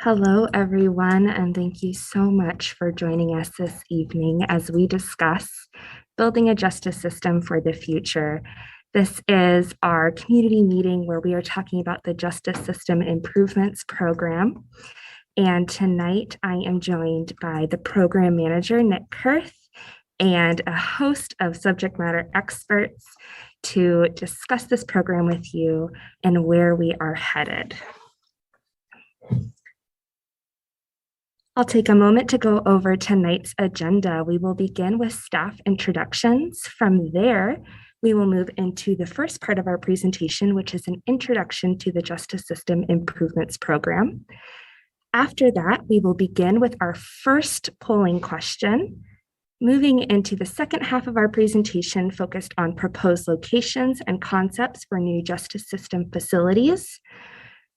Hello, everyone, and thank you so much for joining us this evening as we discuss building a justice system for the future. This is our community meeting where we are talking about the Justice System Improvements Program. And tonight I am joined by the program manager, Nick Kurth, and a host of subject matter experts to discuss this program with you and where we are headed. I'll take a moment to go over tonight's agenda. We will begin with staff introductions. From there, we will move into the first part of our presentation, which is an introduction to the Justice System Improvements Program. After that, we will begin with our first polling question, moving into the second half of our presentation focused on proposed locations and concepts for new justice system facilities.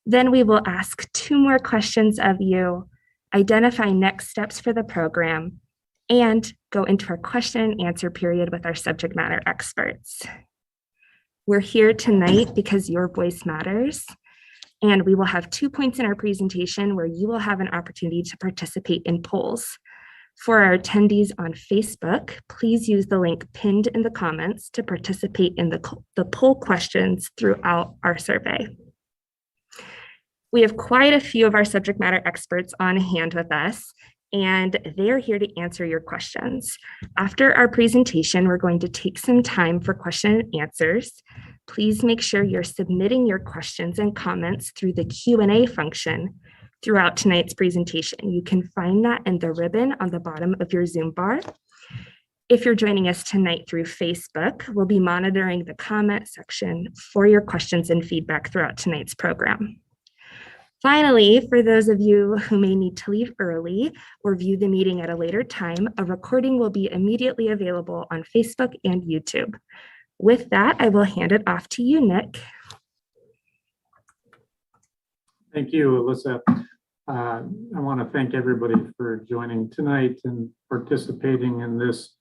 Then we will ask two more questions of you, identify next steps for the program, and go into our question and answer period with our subject matter experts. We're here tonight because your voice matters, and we will have 2 points in our presentation where you will have an opportunity to participate in polls. For our attendees on Facebook, please use the link pinned in the comments to participate in the poll questions throughout our survey. We have quite a few of our subject matter experts on hand with us, and they're here to answer your questions. After our presentation, we're going to take some time for question and answers. Please make sure you're submitting your questions and comments through the Q&A function throughout tonight's presentation. You can find that in the ribbon on the bottom of your Zoom bar. If you're joining us tonight through Facebook, we'll be monitoring the comment section for your questions and feedback throughout tonight's program. Finally, for those of you who may need to leave early or view the meeting at a later time, a recording will be immediately available on Facebook and YouTube. With that, I will hand it off to you, Nick. Thank you, Alyssa. I want to thank everybody for joining tonight and participating in this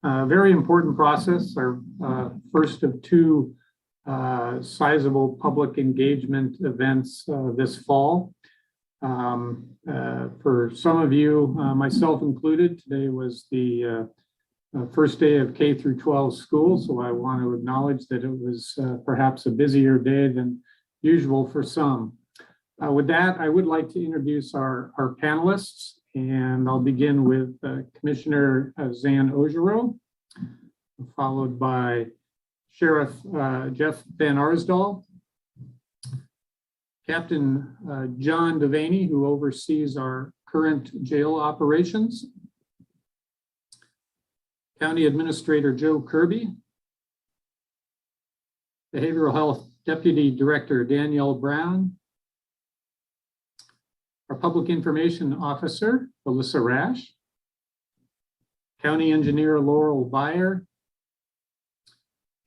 very important process, our first of two sizable public engagement events this fall. For some of you, myself included, today was the first day of K through 12 school, so I want to acknowledge that it was perhaps a busier day than usual for some. With that, I would like to introduce our panelists, and I'll begin with Commissioner Zan Ogerow, followed by Sheriff Jeff Van Arsdal, Captain John Devaney, who oversees our current jail operations, County Administrator Joe Kirby, Behavioral Health Deputy Director Danielle Brown, our Public Information Officer, Alyssa Rash, County Engineer Laurel Beyer,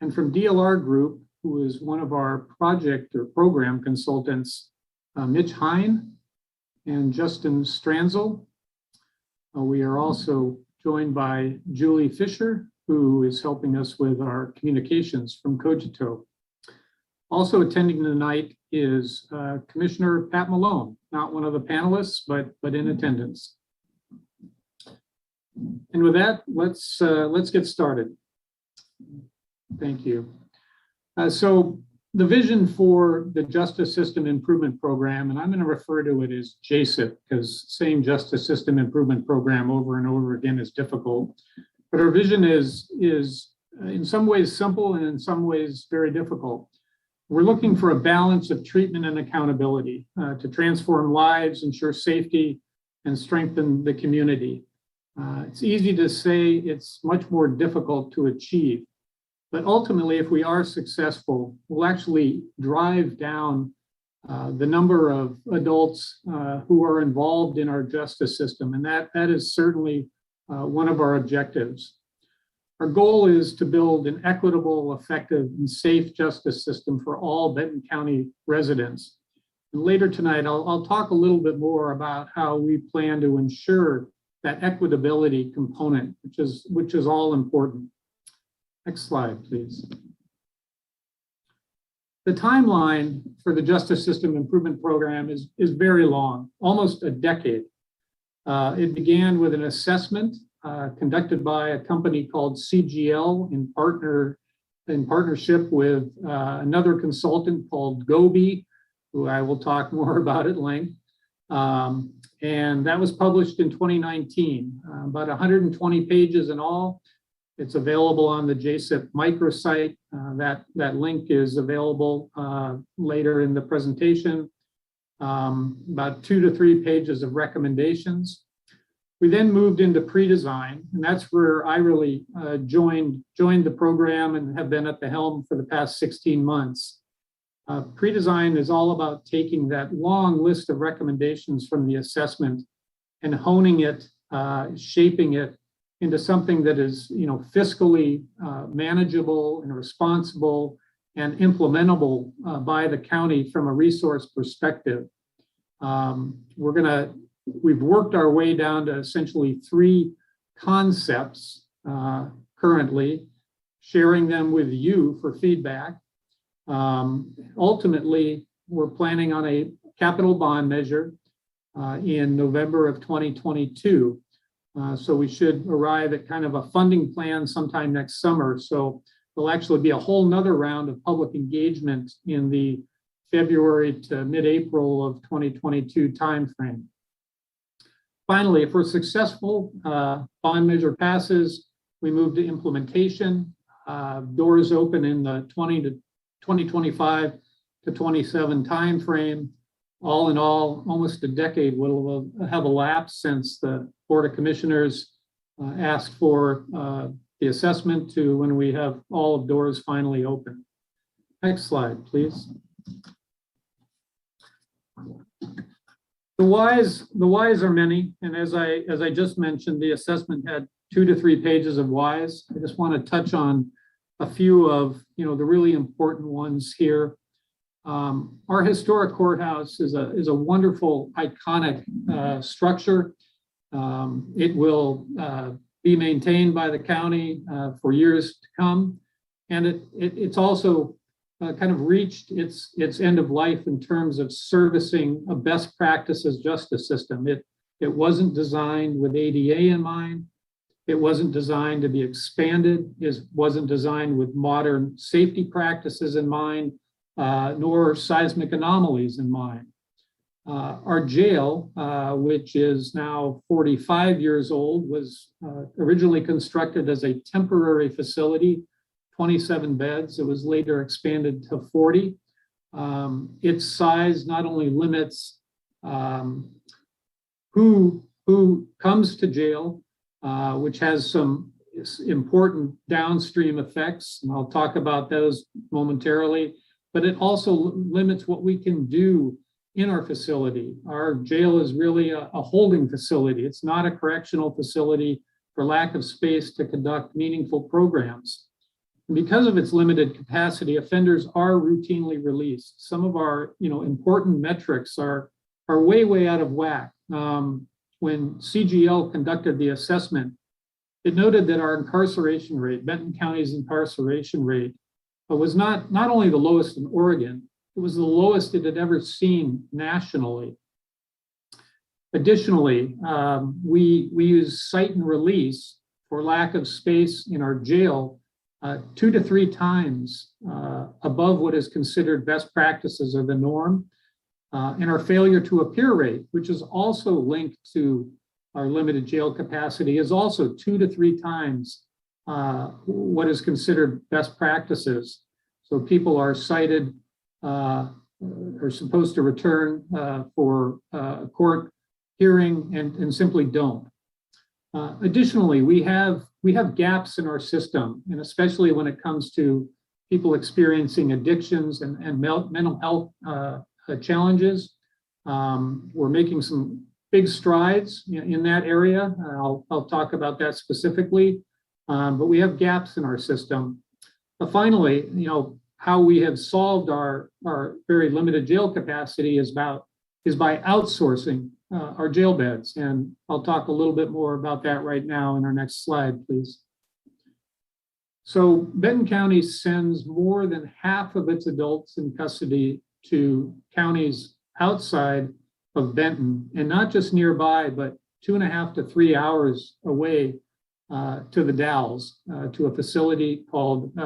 and from DLR Group, who is one of our project or program consultants, Mitch Hine and Justin Stranzel. We are also joined by Julie Fisher, who is helping us with our communications from Cogito. Also attending tonight is Commissioner Pat Malone, not one of the panelists, but in attendance. And with that, let's get started. Thank you. So the vision for the Justice System Improvement Program, and I'm going to refer to it as JSIP because saying Justice System Improvement Program over and over again is difficult. But our vision is in some ways simple and in some ways very difficult. We're looking for a balance of treatment and accountability to transform lives, ensure safety, and strengthen the community. It's easy to say, it's much more difficult to achieve. But ultimately, if we are successful, we'll actually drive down the number of adults who are involved in our justice system. And that is certainly one of our objectives. Our goal is to build an equitable, effective, and safe justice system for all Benton County residents. And later tonight, I'll talk a little bit more about how we plan to ensure that equitability component, which is all important. Next slide, please. The timeline for the Justice System Improvement Program is very long, almost a decade. It began with an assessment conducted by a company called CGL in partnership with another consultant called Gobi, who I will talk more about at length. And that was published in 2019, about 120 pages in all. It's available on the JSIP microsite. That link is available later in the presentation. About 2 to 3 pages of recommendations. We then moved into pre-design, and that's where I really joined the program and have been at the helm for the past 16 months. Pre-design is all about taking that long list of recommendations from the assessment and honing it, shaping it into something that is, fiscally manageable and responsible and implementable by the county from a resource perspective. We've worked our way down to essentially 3 concepts currently, sharing them with you for feedback. Ultimately, we're planning on a capital bond measure in November of 2022. So we should arrive at kind of a funding plan sometime next summer. So there'll actually be a whole nother round of public engagement in the February to mid-April of 2022 timeframe. Finally, if we're successful, bond measure passes, we move to implementation. Doors open in the 2025 to 27 timeframe. All in all, almost a decade will have elapsed since the Board of Commissioners asked for the assessment to when we have all of doors finally open. Next slide, please. The whys are many, and as I just mentioned, the assessment had 2 to 3 pages of whys. I just want to touch on a few of the really important ones here. Our historic courthouse is a wonderful, iconic structure. It will be maintained by the county for years to come, and it's also kind of reached its end of life in terms of servicing a best practices justice system. It wasn't designed with ADA in mind. It wasn't designed to be expanded. It wasn't designed with modern safety practices in mind, nor seismic anomalies in mind. Our jail, which is now 45 years old, was originally constructed as a temporary facility, 27 beds. It was later expanded to 40. Its size not only limits who comes to jail, which has some important downstream effects, and I'll talk about those momentarily, but it also limits what we can do in our facility. Our jail is really a holding facility. It's not a correctional facility for lack of space to conduct meaningful programs. And because of its limited capacity, offenders are routinely released. Some of our important metrics are way out of whack. When CGL conducted the assessment, it noted that our incarceration rate, Benton County's incarceration rate, was not only the lowest in Oregon, it was the lowest it had ever seen nationally. Additionally, we use cite and release for lack of space in our jail 2 to 3 times above what is considered best practices or the norm. And our failure to appear rate, which is also linked to our limited jail capacity, is also 2 to 3 times what is considered best practices. So people are cited, are supposed to return for a court hearing and simply don't. Additionally, we have gaps in our system, and especially when it comes to people experiencing addictions and mental health challenges. We're making some big strides in that area. I'll talk about that specifically, but we have gaps in our system. But finally, how we have solved our very limited jail capacity is by outsourcing our jail beds. And I'll talk a little bit more about that right now in our next slide, please. So Benton County sends more than half of its adults in custody to counties outside of Benton, and not just nearby, but 2.5 to 3 hours away to the Dalles, to a facility called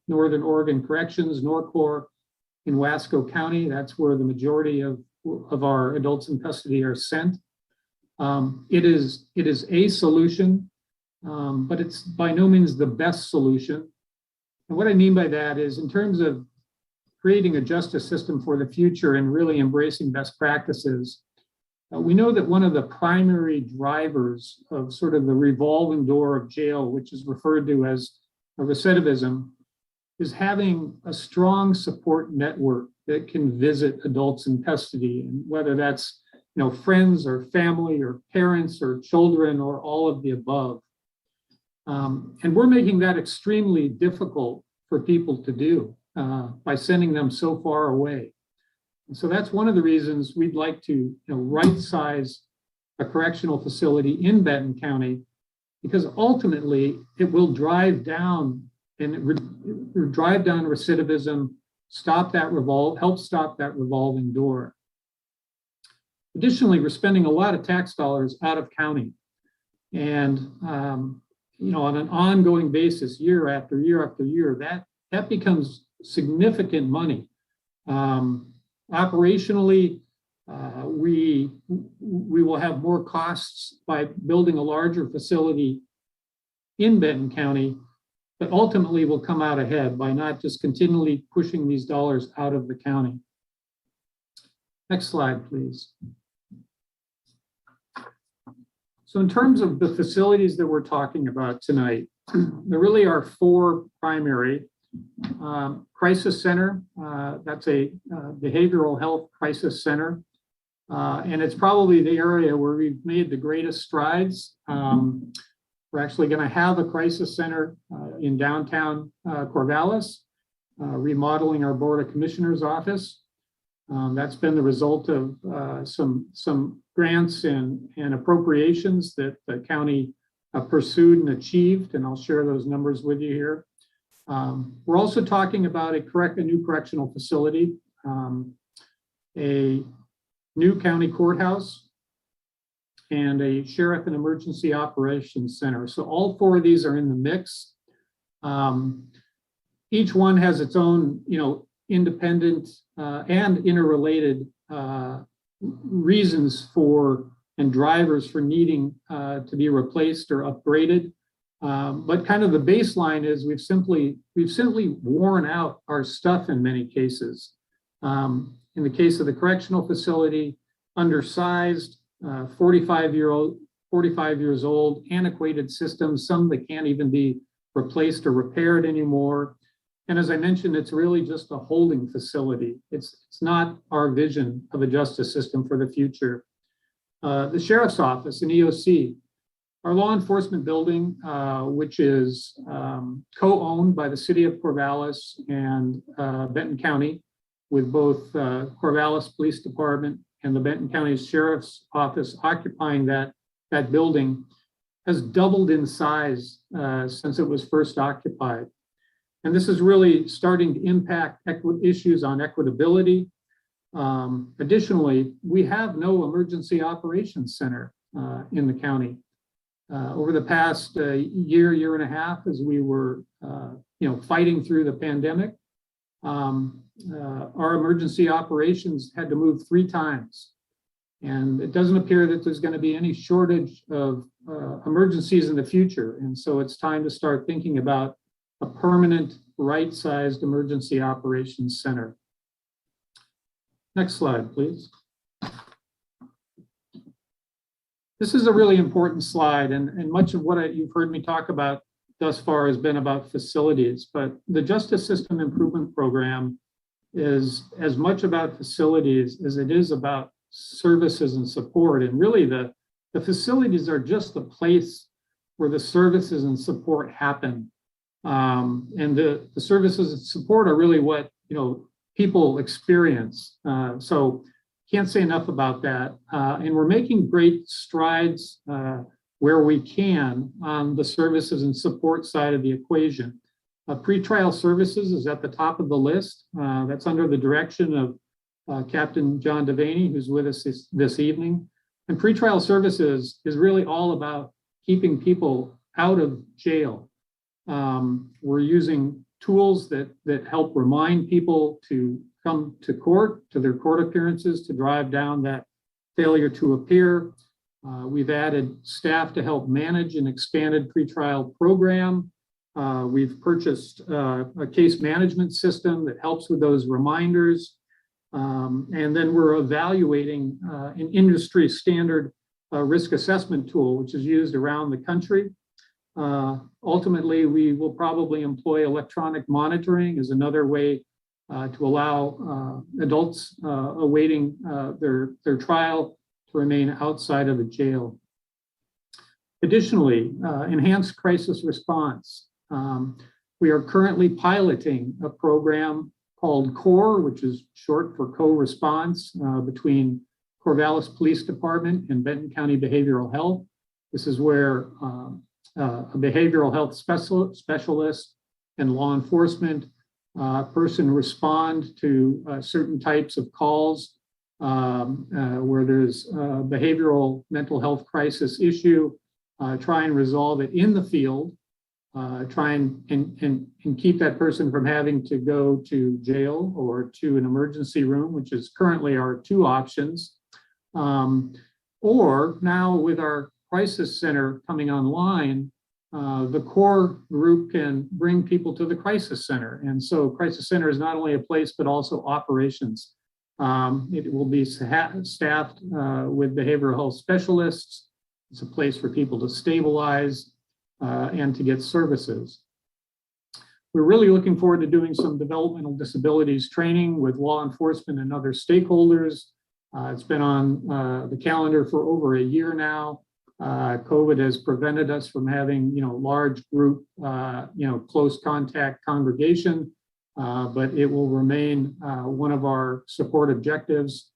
Northern Oregon Corrections, NORCOR, in Wasco County. That's where the majority of our adults in custody are sent. It is a solution, but it's by no means the best solution. And what I mean by that is, in terms of creating a justice system for the future and really embracing best practices, we know that one of the primary drivers of sort of the revolving door of jail, which is referred to as a recidivism, is having a strong support network that can visit adults in custody, and whether that's friends or family or parents or children or all of the above. And we're making that extremely difficult for people to do by sending them so far away. And so that's one of the reasons we'd like to right size a correctional facility in Benton County, because ultimately it will drive down recidivism, help stop that revolving door. Additionally, we're spending a lot of tax dollars out of county, and on an ongoing basis, year after year after year, that becomes significant money. Operationally, we will have more costs by building a larger facility in Benton County, but ultimately we'll come out ahead by not just continually pushing these dollars out of the county. Next slide, please. So in terms of the facilities that we're talking about tonight, there really are 4 primary. Crisis Center, that's a behavioral health crisis center. And it's probably the area where we've made the greatest strides. We're actually going to have a crisis center in downtown Corvallis, remodeling our Board of Commissioners office. That's been the result of some grants and appropriations that the county pursued and achieved, and I'll share those numbers with you here. We're also talking about a new correctional facility, a new county courthouse, and a sheriff and emergency operations center. So all 4 of these are in the mix. Each one has its own, independent and interrelated reasons for and drivers for needing to be replaced or upgraded. But kind of the baseline is we've simply worn out our stuff in many cases. In the case of the correctional facility, undersized, 45 years old, antiquated systems, some that can't even be replaced or repaired anymore. And as I mentioned, it's really just a holding facility. It's not our vision of a justice system for the future. The Sheriff's Office, an EOC, our law enforcement building, which is co-owned by the City of Corvallis and Benton County, with both Corvallis Police Department and the Benton County Sheriff's Office occupying that building, has doubled in size since it was first occupied. And this is really starting to impact issues on equitability. Additionally, we have no emergency operations center in the county. Over the past year and a half, as we were fighting through the pandemic, our emergency operations had to move 3 times. And it doesn't appear that there's going to be any shortage of emergencies in the future. And so it's time to start thinking about a permanent, right-sized emergency operations center. Next slide, please. This is a really important slide, and much of what you've heard me talk about thus far has been about facilities, but the Justice System Improvement Program is as much about facilities as it is about services and support. And really the facilities are just the place where the services and support happen. And the services and support are really what people experience. So can't say enough about that. And we're making great strides where we can on the services and support side of the equation. Pretrial services is at the top of the list. That's under the direction of Captain John Devaney, who's with us this evening. And pretrial services is really all about keeping people out of jail. We're using tools that help remind people to come to court, to their court appearances, to drive down that failure to appear. We've added staff to help manage an expanded pretrial program. We've purchased a case management system that helps with those reminders. And then we're evaluating an industry standard risk assessment tool, which is used around the country. Ultimately, we will probably employ electronic monitoring as another way to allow adults awaiting their trial to remain outside of the jail. Additionally, enhanced crisis response. We are currently piloting a program called CORE, which is short for co-response between Corvallis Police Department and Benton County Behavioral Health. This is where a behavioral health specialist and law enforcement person respond to certain types of calls where there's a behavioral mental health crisis issue, try and resolve it in the field, try and keep that person from having to go to jail or to an emergency room, which is currently our two options. Or now with our crisis center coming online, the core group can bring people to the crisis center. And so crisis center is not only a place, but also operations. It will be staffed with behavioral health specialists. It's a place for people to stabilize and to get services. We're really looking forward to doing some developmental disabilities training with law enforcement and other stakeholders. It's been on the calendar for over a year now. COVID has prevented us from having, large group, close contact congregation, but it will remain one of our support objectives.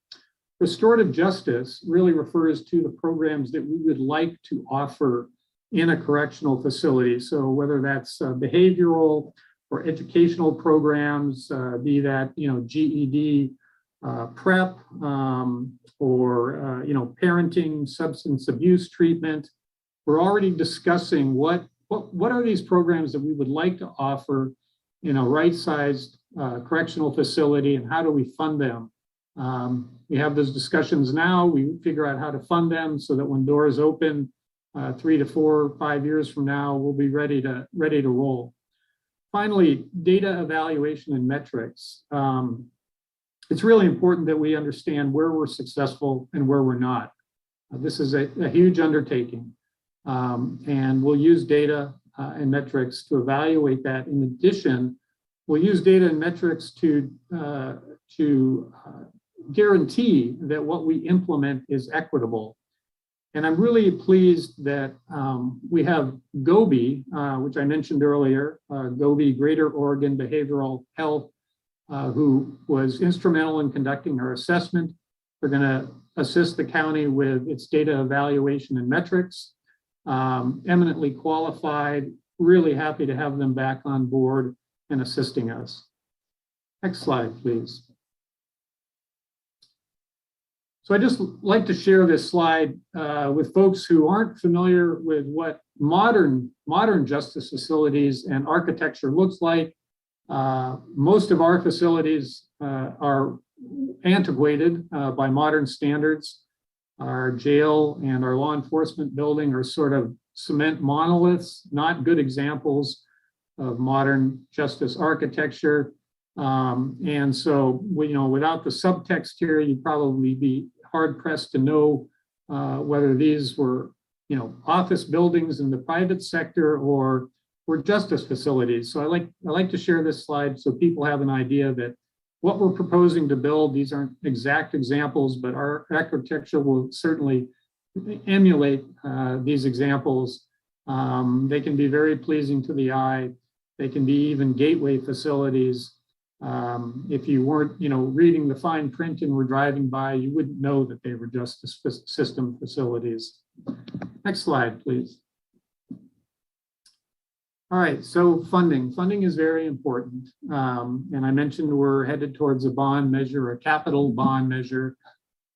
Restorative justice really refers to the programs that we would like to offer in a correctional facility. So whether that's behavioral or educational programs, be that, GED, prep, or parenting, substance abuse treatment. We're already discussing what are these programs that we would like to offer in a right-sized correctional facility, and how do we fund them? We have those discussions now. We figure out how to fund them so that when doors open 3 to 4, 5 years from now, we'll be ready to roll. Finally, data evaluation and metrics. It's really important that we understand where we're successful and where we're not. This is a huge undertaking, and we'll use data and metrics to evaluate that. In addition, we'll use data and metrics to guarantee that what we implement is equitable. And I'm really pleased that we have GOBE, which I mentioned earlier, GOBE, Greater Oregon Behavioral Health, who was instrumental in conducting our assessment. They're going to assist the county with its data evaluation and metrics. Eminently qualified, really happy to have them back on board and assisting us. Next slide, please. So I just like to share this slide with folks who aren't familiar with what modern justice facilities and architecture looks like. Most of our facilities are antiquated by modern standards. Our jail and our law enforcement building are sort of cement monoliths, not good examples of modern justice architecture. And so, without the subtext here, you'd probably be hard pressed to know whether these were, office buildings in the private sector or were justice facilities. So I like to share this slide so people have an idea that what we're proposing to build, these aren't exact examples, but our architecture will certainly emulate these examples. They can be very pleasing to the eye. They can be even gateway facilities. If you weren't, reading the fine print and were driving by, you wouldn't know that they were justice system facilities. Next slide, please. All right, so funding. Funding is very important. And I mentioned we're headed towards a bond measure, a capital bond measure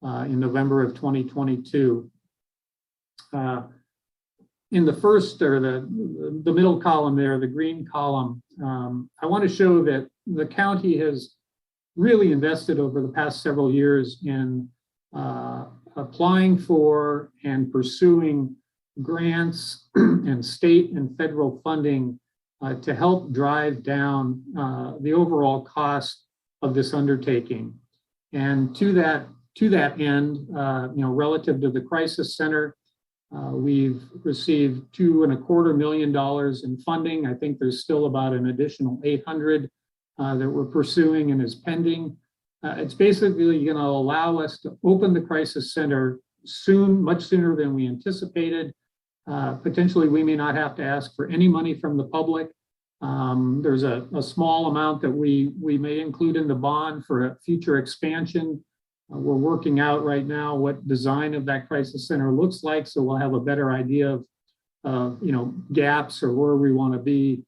in November of 2022. In the first or the middle column there, the green column, I want to show that the county has really invested over the past several years in applying for and pursuing grants and state and federal funding to help drive down the overall cost of this undertaking. And to that end, relative to the crisis center, we've received $2.25 million in funding. I think there's still about an additional 800 that we're pursuing and is pending. It's basically going to allow us to open the crisis center soon, much sooner than we anticipated. Potentially, we may not have to ask for any money from the public. There's a small amount that we may include in the bond for a future expansion. We're working out right now what design of that crisis center looks like, so we'll have a better idea of gaps or where we want to be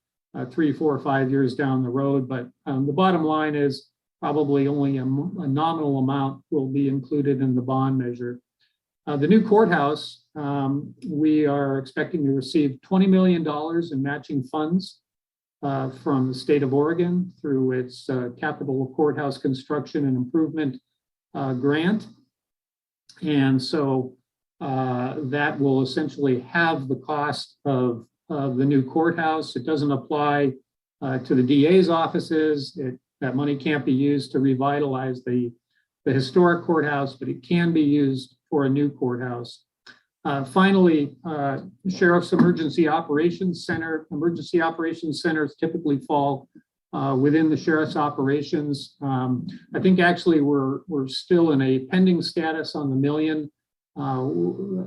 3, 4, 5 years down the road. But the bottom line is probably only a nominal amount will be included in the bond measure. The new courthouse, we are expecting to receive $20 million in matching funds from the state of Oregon through its capital courthouse construction and improvement grant. And so that will essentially have the cost of the new courthouse. It doesn't apply to the DA's offices. That money can't be used to revitalize the historic courthouse, but it can be used for a new courthouse. Finally, Sheriff's Emergency Operations Center. Emergency Operations Centers typically fall within the Sheriff's operations. I think actually we're still in a pending status on the $1 million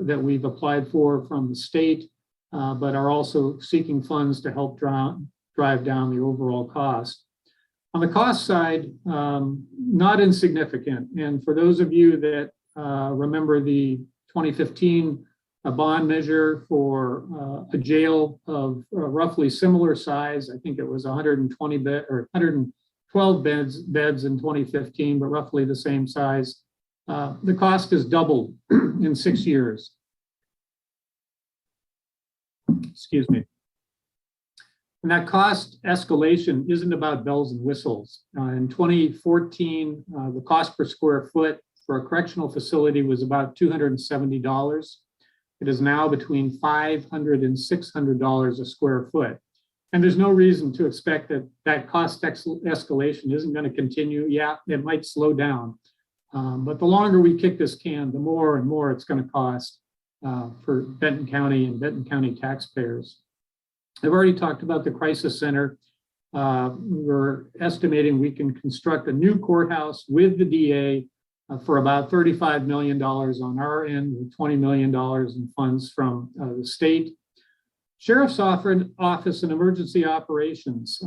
that we've applied for from the state, but are also seeking funds to help drive down the overall cost. On the cost side, not insignificant. And for those of you that remember the 2015 bond measure for a jail of roughly similar size, I think it was 120 bed or 112 beds in 2015, but roughly the same size. The cost has doubled in 6 years. Excuse me. And that cost escalation isn't about bells and whistles. In 2014, the cost per square foot for a correctional facility was about $270. It is now between $500 and $600 a square foot. And there's no reason to expect that cost escalation isn't going to continue. Yeah, it might slow down. But the longer we kick this can, the more and more it's going to cost for Benton County and Benton County taxpayers. I've already talked about the crisis center. We're estimating we can construct a new courthouse with the DA for about $35 million on our end, with $20 million in funds from the state. Sheriff's Office and Emergency Operations.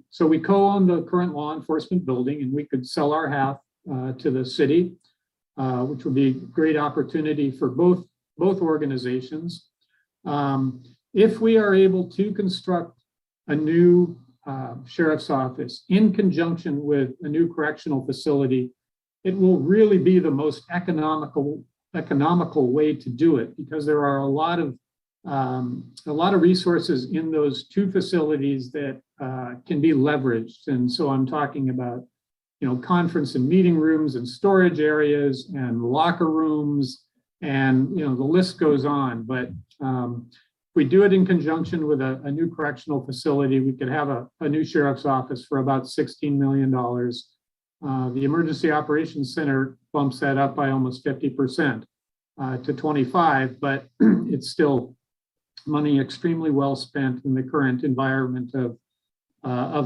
So we co-own the current law enforcement building, and we could sell our half to the city, which would be a great opportunity for both organizations. If we are able to construct a new sheriff's office in conjunction with a new correctional facility, it will really be the most economical way to do it, because there are a lot of resources in those two facilities that can be leveraged. And so I'm talking about, conference and meeting rooms and storage areas and locker rooms, and the list goes on. But if we do it in conjunction with a new correctional facility, we could have a new sheriff's office for about $16 million. The Emergency Operations Center bumps that up by almost 50% to 25, but it's still money extremely well spent in the current environment of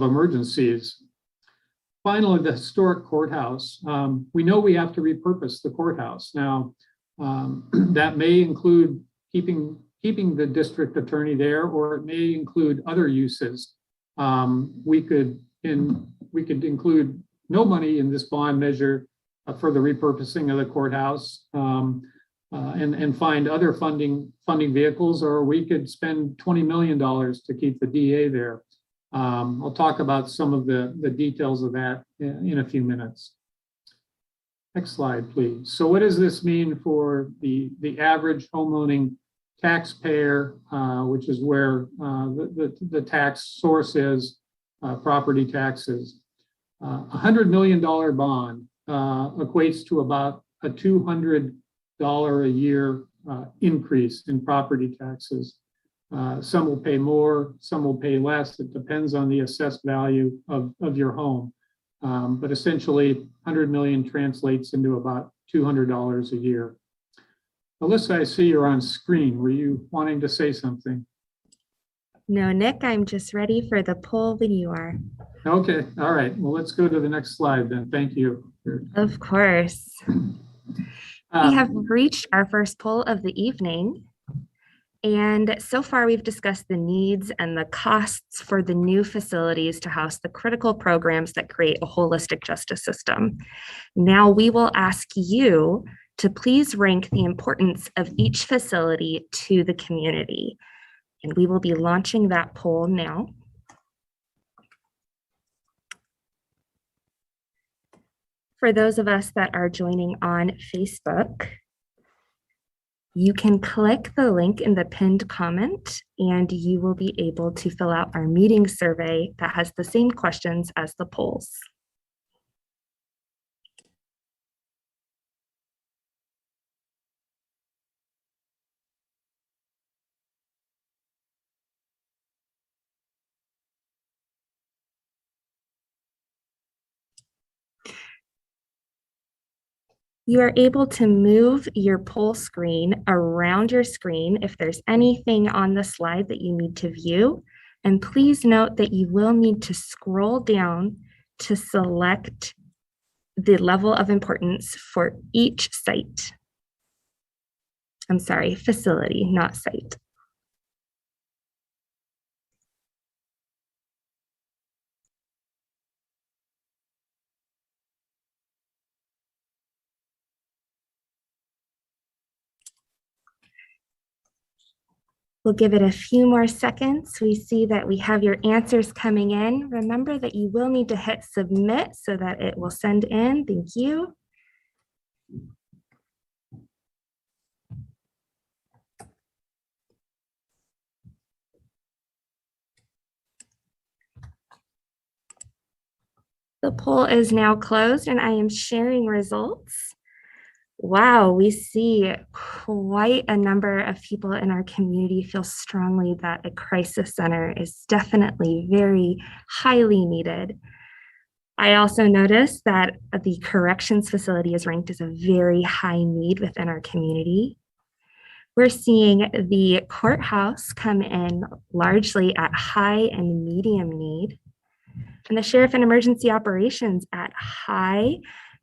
emergencies. Finally, the historic courthouse. We know we have to repurpose the courthouse. Now, that may include keeping the district attorney there, or it may include other uses. We could include no money in this bond measure for the repurposing of the courthouse. and find other funding vehicles, or we could spend $20 million to keep the DA there. I'll talk about some of the details of that in a few minutes. Next slide, please. So what does this mean for the average homeowning taxpayer, which is where the tax source is, property taxes? $100 million bond equates to about a $200 a year increase in property taxes. Some will pay more, some will pay less. It depends on the assessed value of your home. But essentially, 100 million translates into about $200 a year. Alyssa, I see you're on screen. Were you wanting to say something? No, Nick, I'm just ready for the poll when you are. Okay, all right. Well, let's go to the next slide then. Thank you. Of course. We have reached our first poll of the evening. And so far, we've discussed the needs and the costs for the new facilities to house the critical programs that create a holistic justice system. Now we will ask you to please rank the importance of each facility to the community. And we will be launching that poll now. For those of us that are joining on Facebook, you can click the link in the pinned comment and you will be able to fill out our meeting survey that has the same questions as the polls. You are able to move your poll screen around your screen if there's anything on the slide that you need to view. And please note that you will need to scroll down to select the level of importance for each site. I'm sorry, facility, not site. We'll give it a few more seconds. We see that we have your answers coming in. Remember that you will need to hit submit so that it will send in. Thank you. The poll is now closed and I am sharing results. Wow, we see quite a number of people in our community feel strongly that a crisis center is definitely very highly needed. I also noticed that the corrections facility is ranked as a very high need within our community. We're seeing the courthouse come in largely at high and medium need, and the sheriff and emergency operations at high,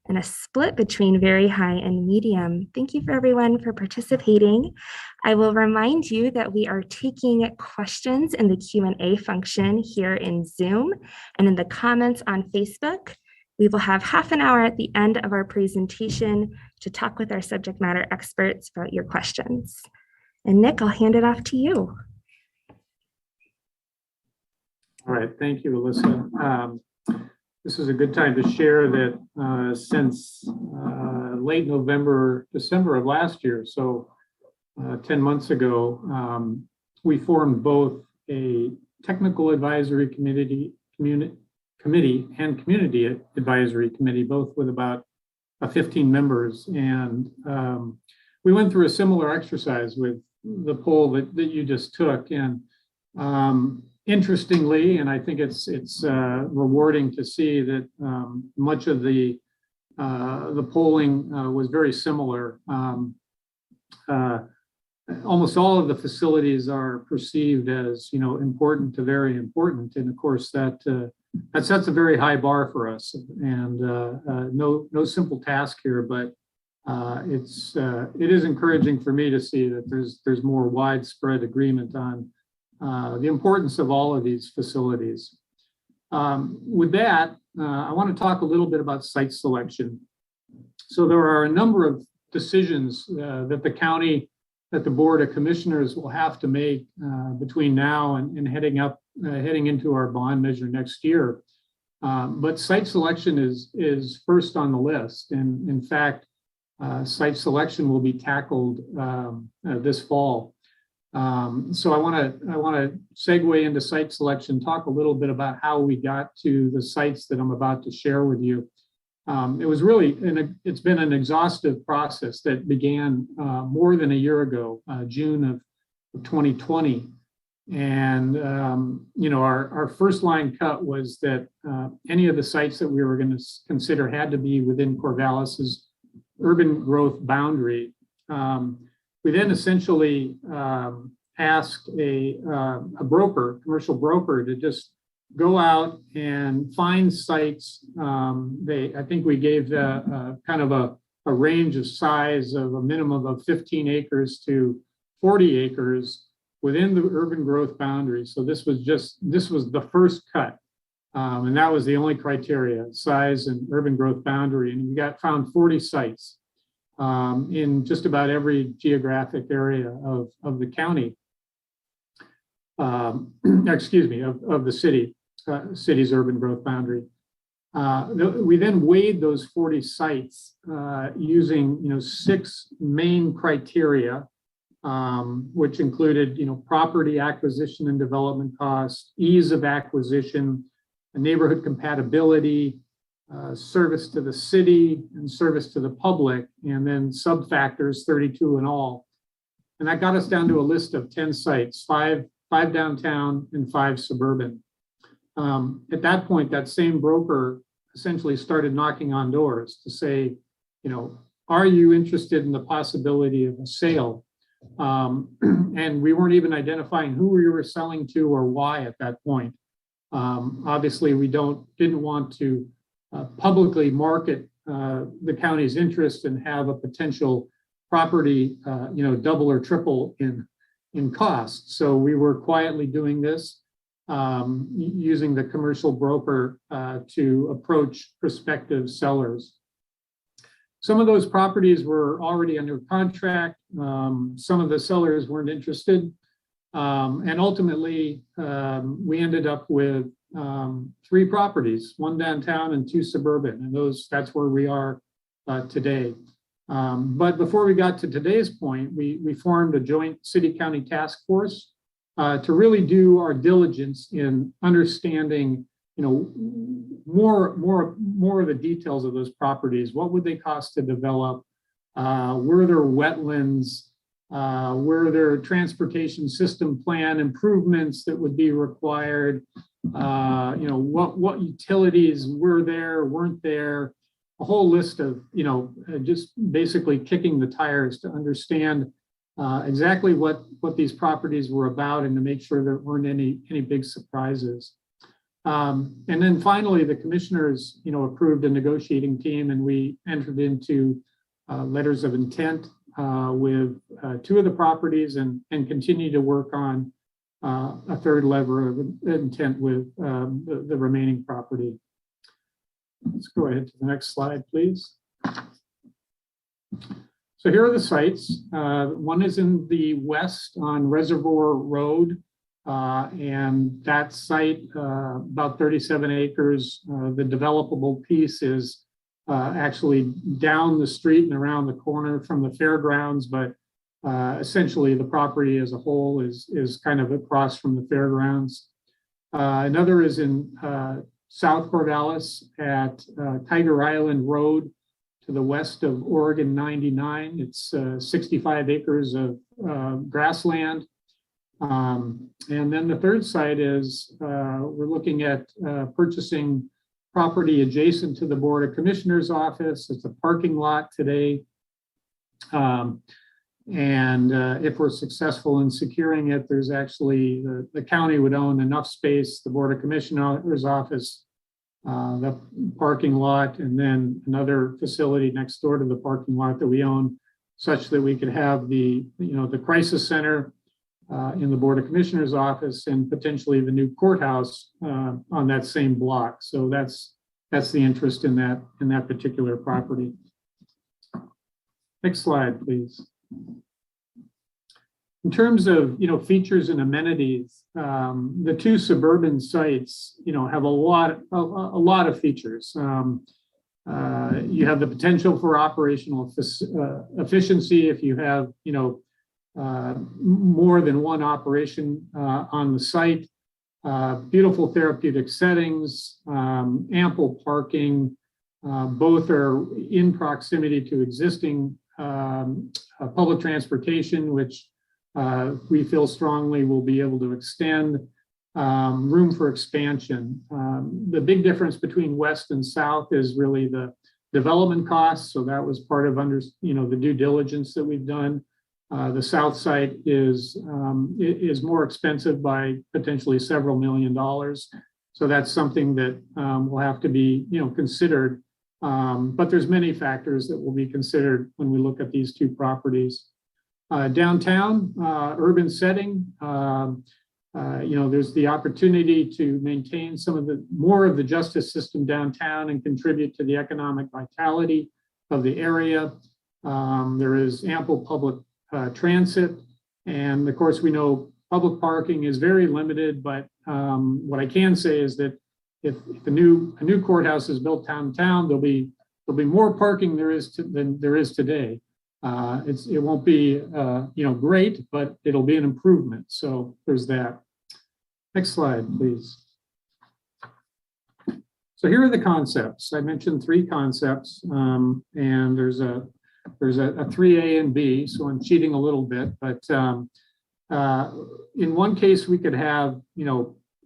and a split between very high and medium. Thank you for everyone for participating. I will remind you that we are taking questions in the Q&A function here in Zoom and in the comments on Facebook. We will have half an hour at the end of our presentation to talk with our subject matter experts about your questions. And Nick, I'll hand it off to you. All right, thank you, Alyssa. This is a good time to share that since late November, December of last year, so 10 months ago, we formed both a technical advisory committee and community advisory committee, both with about 15 members. And we went through a similar exercise with the poll that you just took. And interestingly, and I think it's rewarding to see that much of the polling was very similar. Almost all of the facilities are perceived as, important to very important, and of course that sets a very high bar for us. And no simple task here, but it is encouraging for me to see that there's more widespread agreement on the importance of all of these facilities. With that, I want to talk a little bit about site selection. So there are a number of decisions that the county, that the Board of Commissioners will have to make between now and heading into our bond measure next year. But site selection is first on the list. And in fact, site selection will be tackled this fall. So I want to segue into site selection, talk a little bit about how we got to the sites that I'm about to share with you. It was really, it's been an exhaustive process that began more than a year ago, June of 2020. And, you know, our first line cut was that any of the sites that we were going to consider had to be within Corvallis's urban growth boundary. We then essentially asked a broker, commercial broker, to just go out and find sites. I think we gave kind of a range of size of a minimum of 15 acres to 40 acres within the urban growth boundary. So this was the first cut. And that was the only criteria, size and urban growth boundary. And we found 40 sites in just about every geographic area of the county, excuse me, of the city's urban growth boundary. We then weighed those 40 sites using 6 main criteria, which included property acquisition and development costs, ease of acquisition, neighborhood compatibility, service to the city and service to the public, and then sub factors 32 in all. And that got us down to a list of 10 sites, five downtown and 5 suburban. At that point, that same broker essentially started knocking on doors to say, are you interested in the possibility of a sale? And we weren't even identifying who we were selling to or why at that point. Obviously, we didn't want to publicly market the county's interest and have a potential property, double or triple in cost. So we were quietly doing this, using the commercial broker to approach prospective sellers. Some of those properties were already under contract. Some of the sellers weren't interested. And ultimately, we ended up with 3 properties, 1 downtown and 2 suburban, and that's where we are today. But before we got to today's point, we formed a joint city-county task force to really do our diligence in understanding, more of the details of those properties. What would they cost to develop? Were there wetlands? Were there transportation system plan improvements that would be required? What utilities were there, weren't there? A whole list of, just basically kicking the tires to understand exactly what these properties were about and to make sure there weren't any big surprises. And then finally, the commissioners, approved a negotiating team, and we entered into letters of intent with 2 of the properties and continue to work on a third letter of intent with the remaining property. Let's go ahead to the next slide, please. So here are the sites. One is in the west on Reservoir Road, and that site, about 37 acres. The developable piece is actually down the street and around the corner from the fairgrounds, but essentially the property as a whole is kind of across from the fairgrounds. Another is in South Corvallis at Tiger Island Road to the west of Oregon 99. It's 65 acres of grassland. And then the third site is we're looking at purchasing property adjacent to the Board of Commissioners office. It's a parking lot today. And if we're successful in securing it, there's actually, the county would own enough space, the Board of Commissioners office, the parking lot, and then another facility next door to the parking lot that we own, such that we could have the crisis center in the Board of Commissioners office and potentially the new courthouse on that same block. So that's the interest in that particular property. Next slide, please. In terms of features and amenities, the two suburban sites have a lot of features. You have the potential for operational efficiency if you have more than one operation on the site. Beautiful therapeutic settings, ample parking. Both are in proximity to existing public transportation, which we feel strongly will be able to extend. Room for expansion. The big difference between west and south is really the development costs. So that was part of the due diligence that we've done. The south site is more expensive by potentially several $1 million. So that's something that will have to be considered. But there's many factors that will be considered when we look at these two properties. Downtown, urban setting, there's the opportunity to maintain more of the justice system downtown and contribute to the economic vitality of the area. There is ample public transit, and of course we know public parking is very limited. But what I can say is that if a new courthouse is built downtown, there'll be more parking than there is today. It won't be great, but it'll be an improvement. So there's that. Next slide, please. So here are the concepts. I mentioned 3 concepts, and there's a 3A and B. So I'm cheating a little bit, but in one case we could have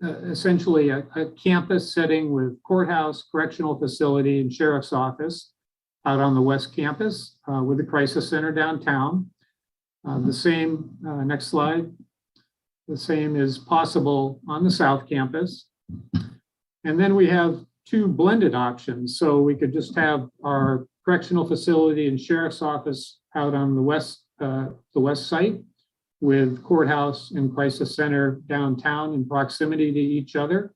essentially a campus setting with courthouse, correctional facility, and sheriff's office out on the West Campus with the crisis center downtown. The same, next slide, the same is possible on the South Campus. And then we have 2 blended options. So we could just have our correctional facility and sheriff's office out on the west site with courthouse and crisis center downtown in proximity to each other.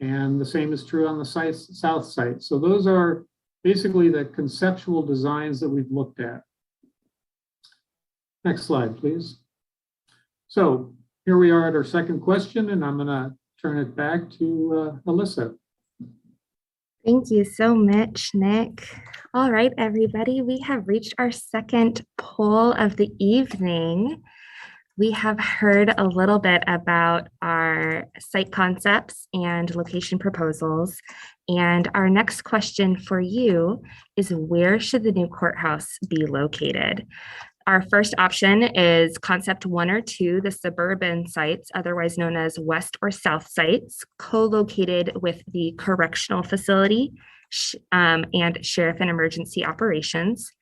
And the same is true on the south site. So those are basically the conceptual designs that we've looked at. Next slide, please. So here we are at our second question, and I'm going to turn it back to Alyssa. Thank you so much, Nick. All right, everybody, we have reached our second poll of the evening. We have heard a little bit about our site concepts and location proposals. And our next question for you is, where should the new courthouse be located? Our first option is concept 1 or 2, the suburban sites, otherwise known as west or south sites, co-located with the correctional facility and sheriff and emergency operations.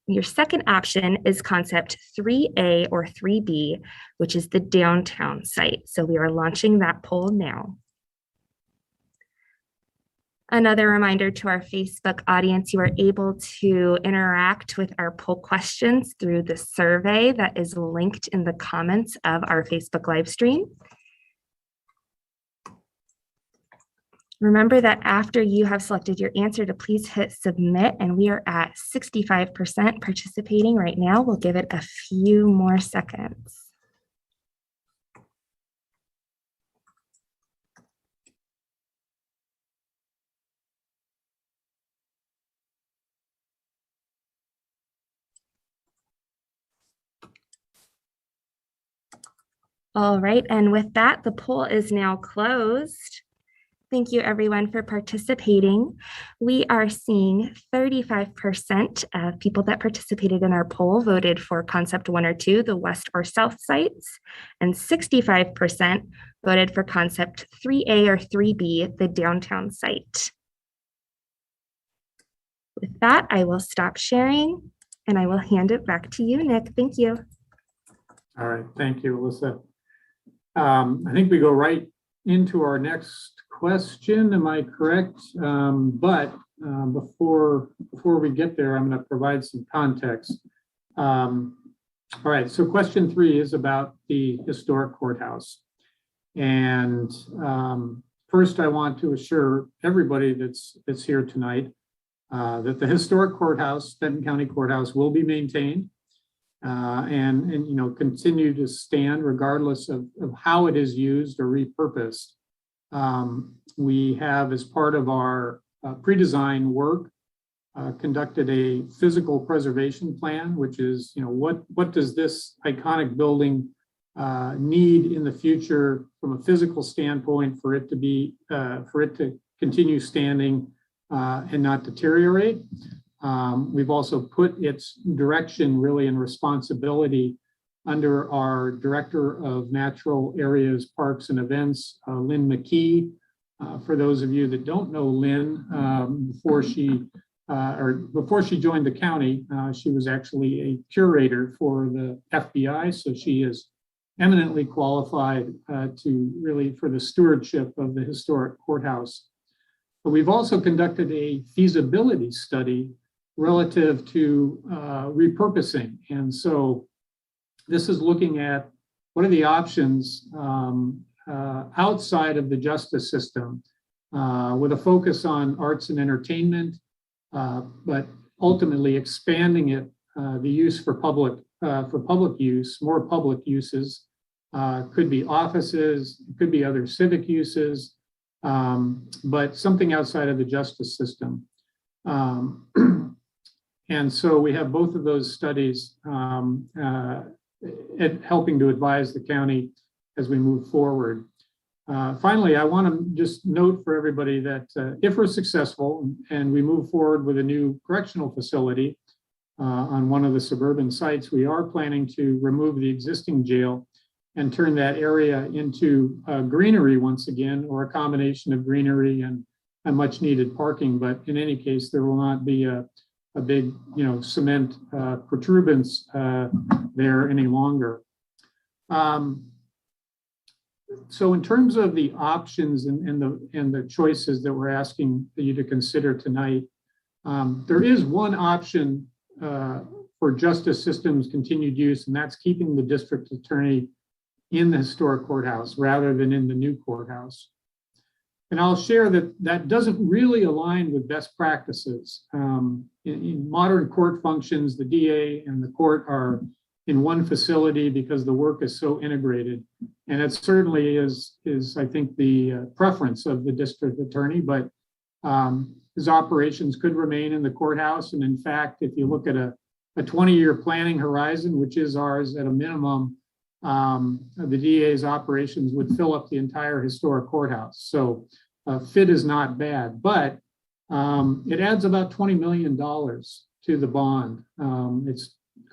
Your second option is concept 3A or 3B, which is the downtown site. So we are launching that poll now. Another reminder to our Facebook audience, you are able to interact with our poll questions through the survey that is linked in the comments of our Facebook live stream. Remember that after you have selected your answer to please hit submit, and we are at 65% participating right now. We'll give it a few more seconds. All right, and with that, the poll is now closed. Thank you everyone for participating. We are seeing 35% of people that participated in our poll voted for concept 1 or 2, the west or south sites, and 65% voted for concept 3A or 3B, the downtown site. With that, I will stop sharing and I will hand it back to you, Nick. Thank you. All right, thank you, Alyssa. I think we go right into our next question. Am I correct? But before we get there, I'm going to provide some context. All right, so question 3 is about the historic courthouse. And first, I want to assure everybody that's here tonight that the historic courthouse, Benton County Courthouse, will be maintained and continue to stand regardless of how it is used or repurposed. We have, as part of our pre-design work, conducted a physical preservation plan, which is, what does this iconic building need in the future from a physical standpoint for it to continue standing and not deteriorate. We've also put its direction really and responsibility under our Director of Natural Areas, Parks and Events, Lynn McKee. For those of you that don't know Lynn, before she joined the county, she was actually a curator for the FBI, so she is eminently qualified for the stewardship of the historic courthouse. But we've also conducted a feasibility study relative to repurposing. And so this is looking at what are the options outside of the justice system with a focus on arts and entertainment, but ultimately expanding it, the use for public use, more public uses, could be offices, could be other civic uses, but something outside of the justice system. And so we have both of those studies helping to advise the county as we move forward. Finally, I want to just note for everybody that if we're successful and we move forward with a new correctional facility on one of the suburban sites, we are planning to remove the existing jail and turn that area into greenery once again, or a combination of greenery and much needed parking. But in any case, there will not be a big, cement protuberance there any longer. So in terms of the options and the choices that we're asking you to consider tonight, there is one option for justice systems continued use, and that's keeping the district attorney in the historic courthouse rather than in the new courthouse. And I'll share that doesn't really align with best practices. In modern court functions, the DA and the court are in one facility because the work is so integrated. And it certainly is I think, the preference of the district attorney, but his operations could remain in the courthouse. And in fact, if you look at a 20-year planning horizon, which is ours at a minimum, the DA's operations would fill up the entire historic courthouse. So fit is not bad, but it adds about $20 million to the bond.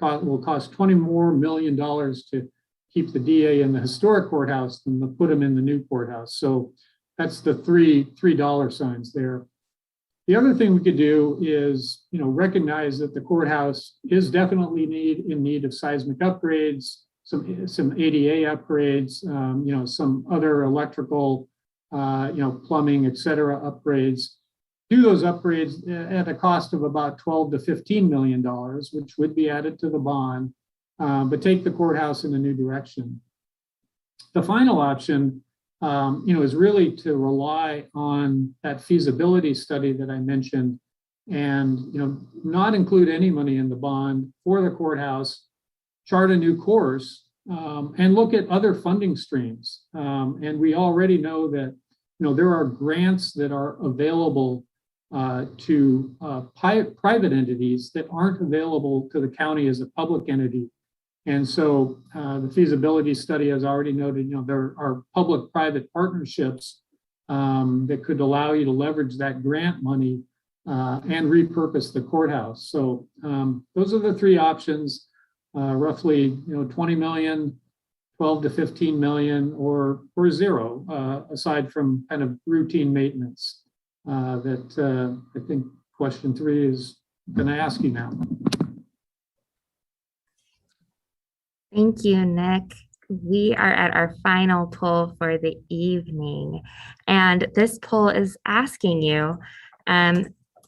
Will cost $20 million more to keep the DA in the historic courthouse than to put him in the new courthouse. So that's the three dollar signs there. The other thing we could do is, recognize that the courthouse is definitely in need of seismic upgrades, some ADA upgrades, some other electrical, plumbing, et cetera, upgrades. Do those upgrades at a cost of about $12 to $15 million, which would be added to the bond, but take the courthouse in a new direction. The final option, is really to rely on that feasibility study that I mentioned, and not include any money in the bond for the courthouse, chart a new course, and look at other funding streams. And we already know that there are grants that are available to private entities that aren't available to the county as a public entity. And so the feasibility study has already noted, there are public-private partnerships that could allow you to leverage that grant money and repurpose the courthouse. So those are the three options, roughly 20 million, 12 to 15 million, or zero, aside from kind of routine maintenance. That I think question 3 is going to ask you now. Thank you, Nick. We are at our final poll for the evening, and this poll is asking you,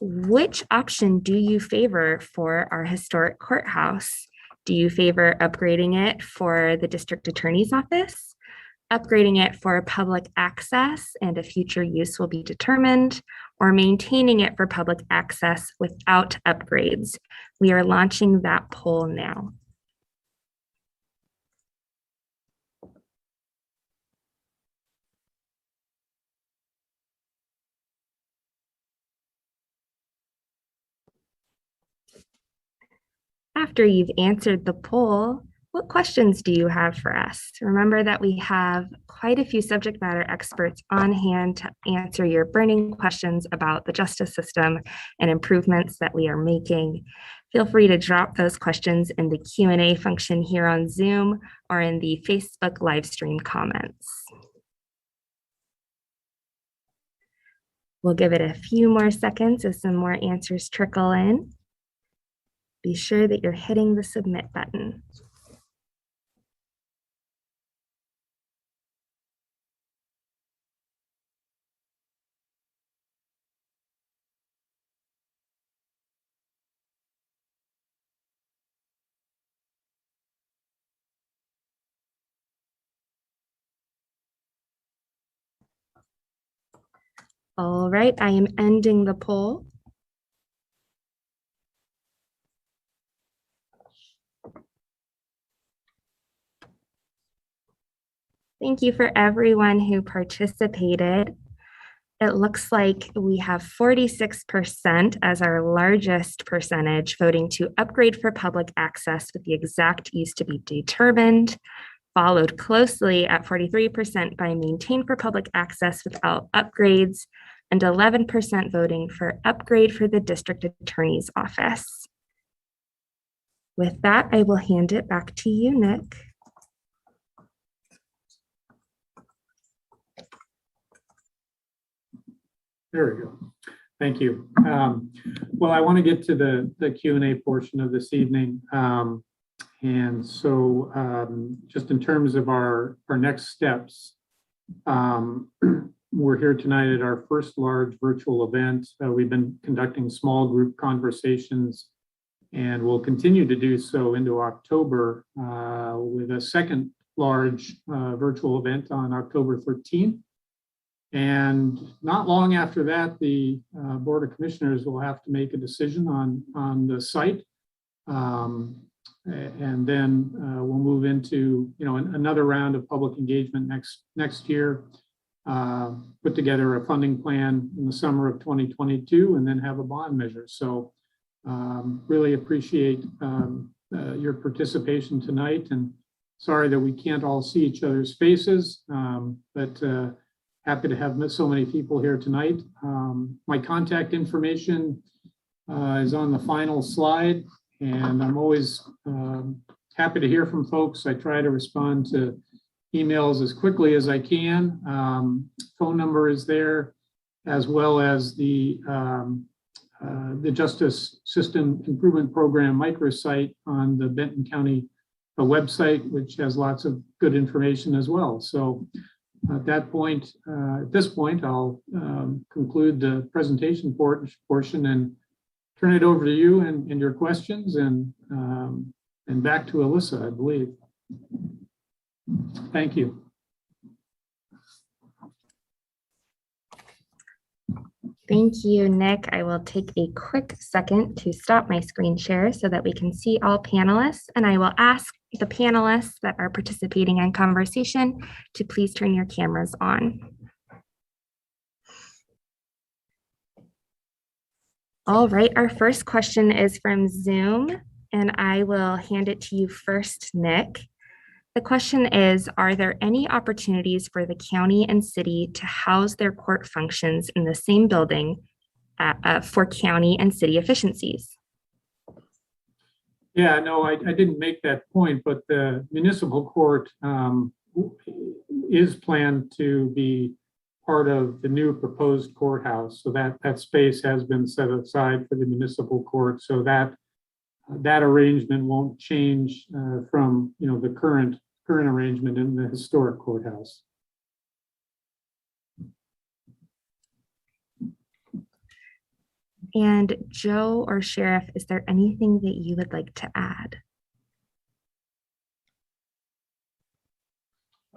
which option do you favor for our historic courthouse? Do you favor upgrading it for the district attorney's office, upgrading it for public access and a future use will be determined, or maintaining it for public access without upgrades? We are launching that poll now. After you've answered the poll, what questions do you have for us? Remember that we have quite a few subject matter experts on hand to answer your burning questions about the justice system and improvements that we are making. Feel free to drop those questions in the Q&A function here on Zoom or in the Facebook live stream comments. We'll give it a few more seconds as some more answers trickle in. Be sure that you're hitting the submit button. All right, I am ending the poll. Thank you for everyone who participated. It looks like we have 46% as our largest percentage voting to upgrade for public access with the exact use to be determined, followed closely at 43% by maintain for public access without upgrades, and 11% voting for upgrade for the district attorney's office. With that, I will hand it back to you, Nick. There we go. Thank you. Well, I want to get to the Q&A portion of this evening. And so just in terms of our next steps, we're here tonight at our first large virtual event. We've been conducting small group conversations and we'll continue to do so into October with a second large virtual event on October 13th. And not long after that, the Board of Commissioners will have to make a decision on the site. And then we'll move into another round of public engagement next year, put together a funding plan in the summer of 2022, and then have a bond measure. So really appreciate your participation tonight, and sorry that we can't all see each other's faces, but happy to have so many people here tonight. My contact information is on the final slide, and I'm always happy to hear from folks. I try to respond to emails as quickly as I can. Phone number is there, as well as the Justice System Improvement Program microsite on the Benton County website, which has lots of good information as well. So at this point, I'll conclude the presentation portion and turn it over to you and your questions, and back to Alyssa, I believe. Thank you. Thank you, Nick. I will take a quick second to stop my screen share so that we can see all panelists, and I will ask the panelists that are participating in conversation to please turn your cameras on. All right, our first question is from Zoom, and I will hand it to you first, Nick. The question is, are there any opportunities for the county and city to house their court functions in the same building for county and city efficiencies? Yeah, no, I didn't make that point, but the municipal court is planned to be part of the new proposed courthouse. So that space has been set aside for the municipal court. So that arrangement won't change from the current arrangement in the historic courthouse. And Joe or Sheriff, is there anything that you would like to add?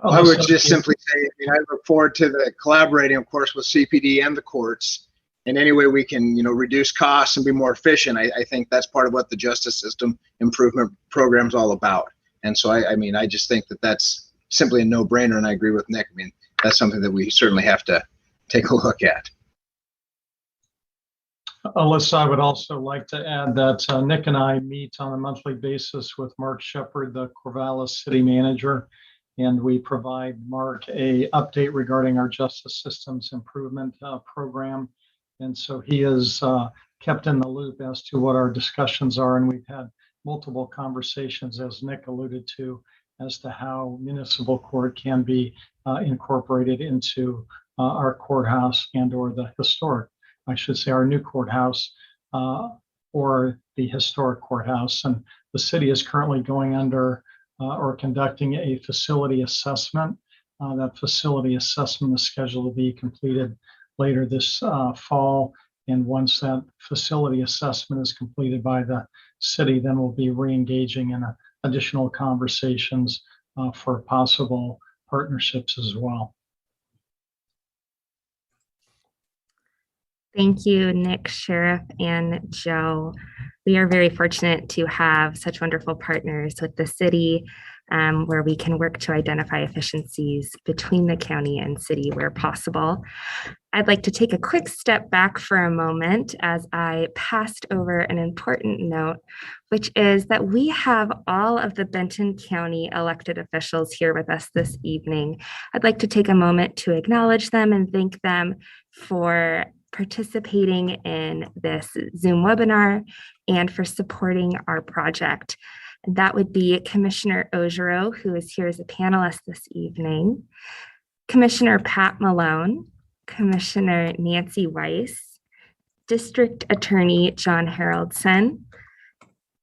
I would just simply say, I look forward to the collaborating, of course, with CPD and the courts, in any way we can, reduce costs and be more efficient, I think that's part of what the justice system improvement program is all about. And so, I just think that that's simply a no-brainer, and I agree with Nick. That's something that we certainly have to take a look at. Alyssa, I would also like to add that Nick and I meet on a monthly basis with Mark Shepard, the Corvallis city manager, and we provide Mark a update regarding our justice systems improvement program. And so he is kept in the loop as to what our discussions are, and we've had multiple conversations, as Nick alluded to, as to how municipal court can be incorporated into our courthouse and or the historic, I should say, our new courthouse or the historic courthouse. And the city is currently going under or conducting a facility assessment. That facility assessment is scheduled to be completed later this fall. And once that facility assessment is completed by the city, then we'll be re-engaging in additional conversations for possible partnerships as well. Thank you, Nick, Sheriff, and Joe. We are very fortunate to have such wonderful partners with the city where we can work to identify efficiencies between the county and city where possible. I'd like to take a quick step back for a moment as I passed over an important note, which is that we have all of the Benton County elected officials here with us this evening. I'd like to take a moment to acknowledge them and thank them for participating in this Zoom webinar and for supporting our project. That would be Commissioner Ojero, who is here as a panelist this evening, Commissioner Pat Malone, Commissioner Nancy Weiss, District Attorney John Haroldson,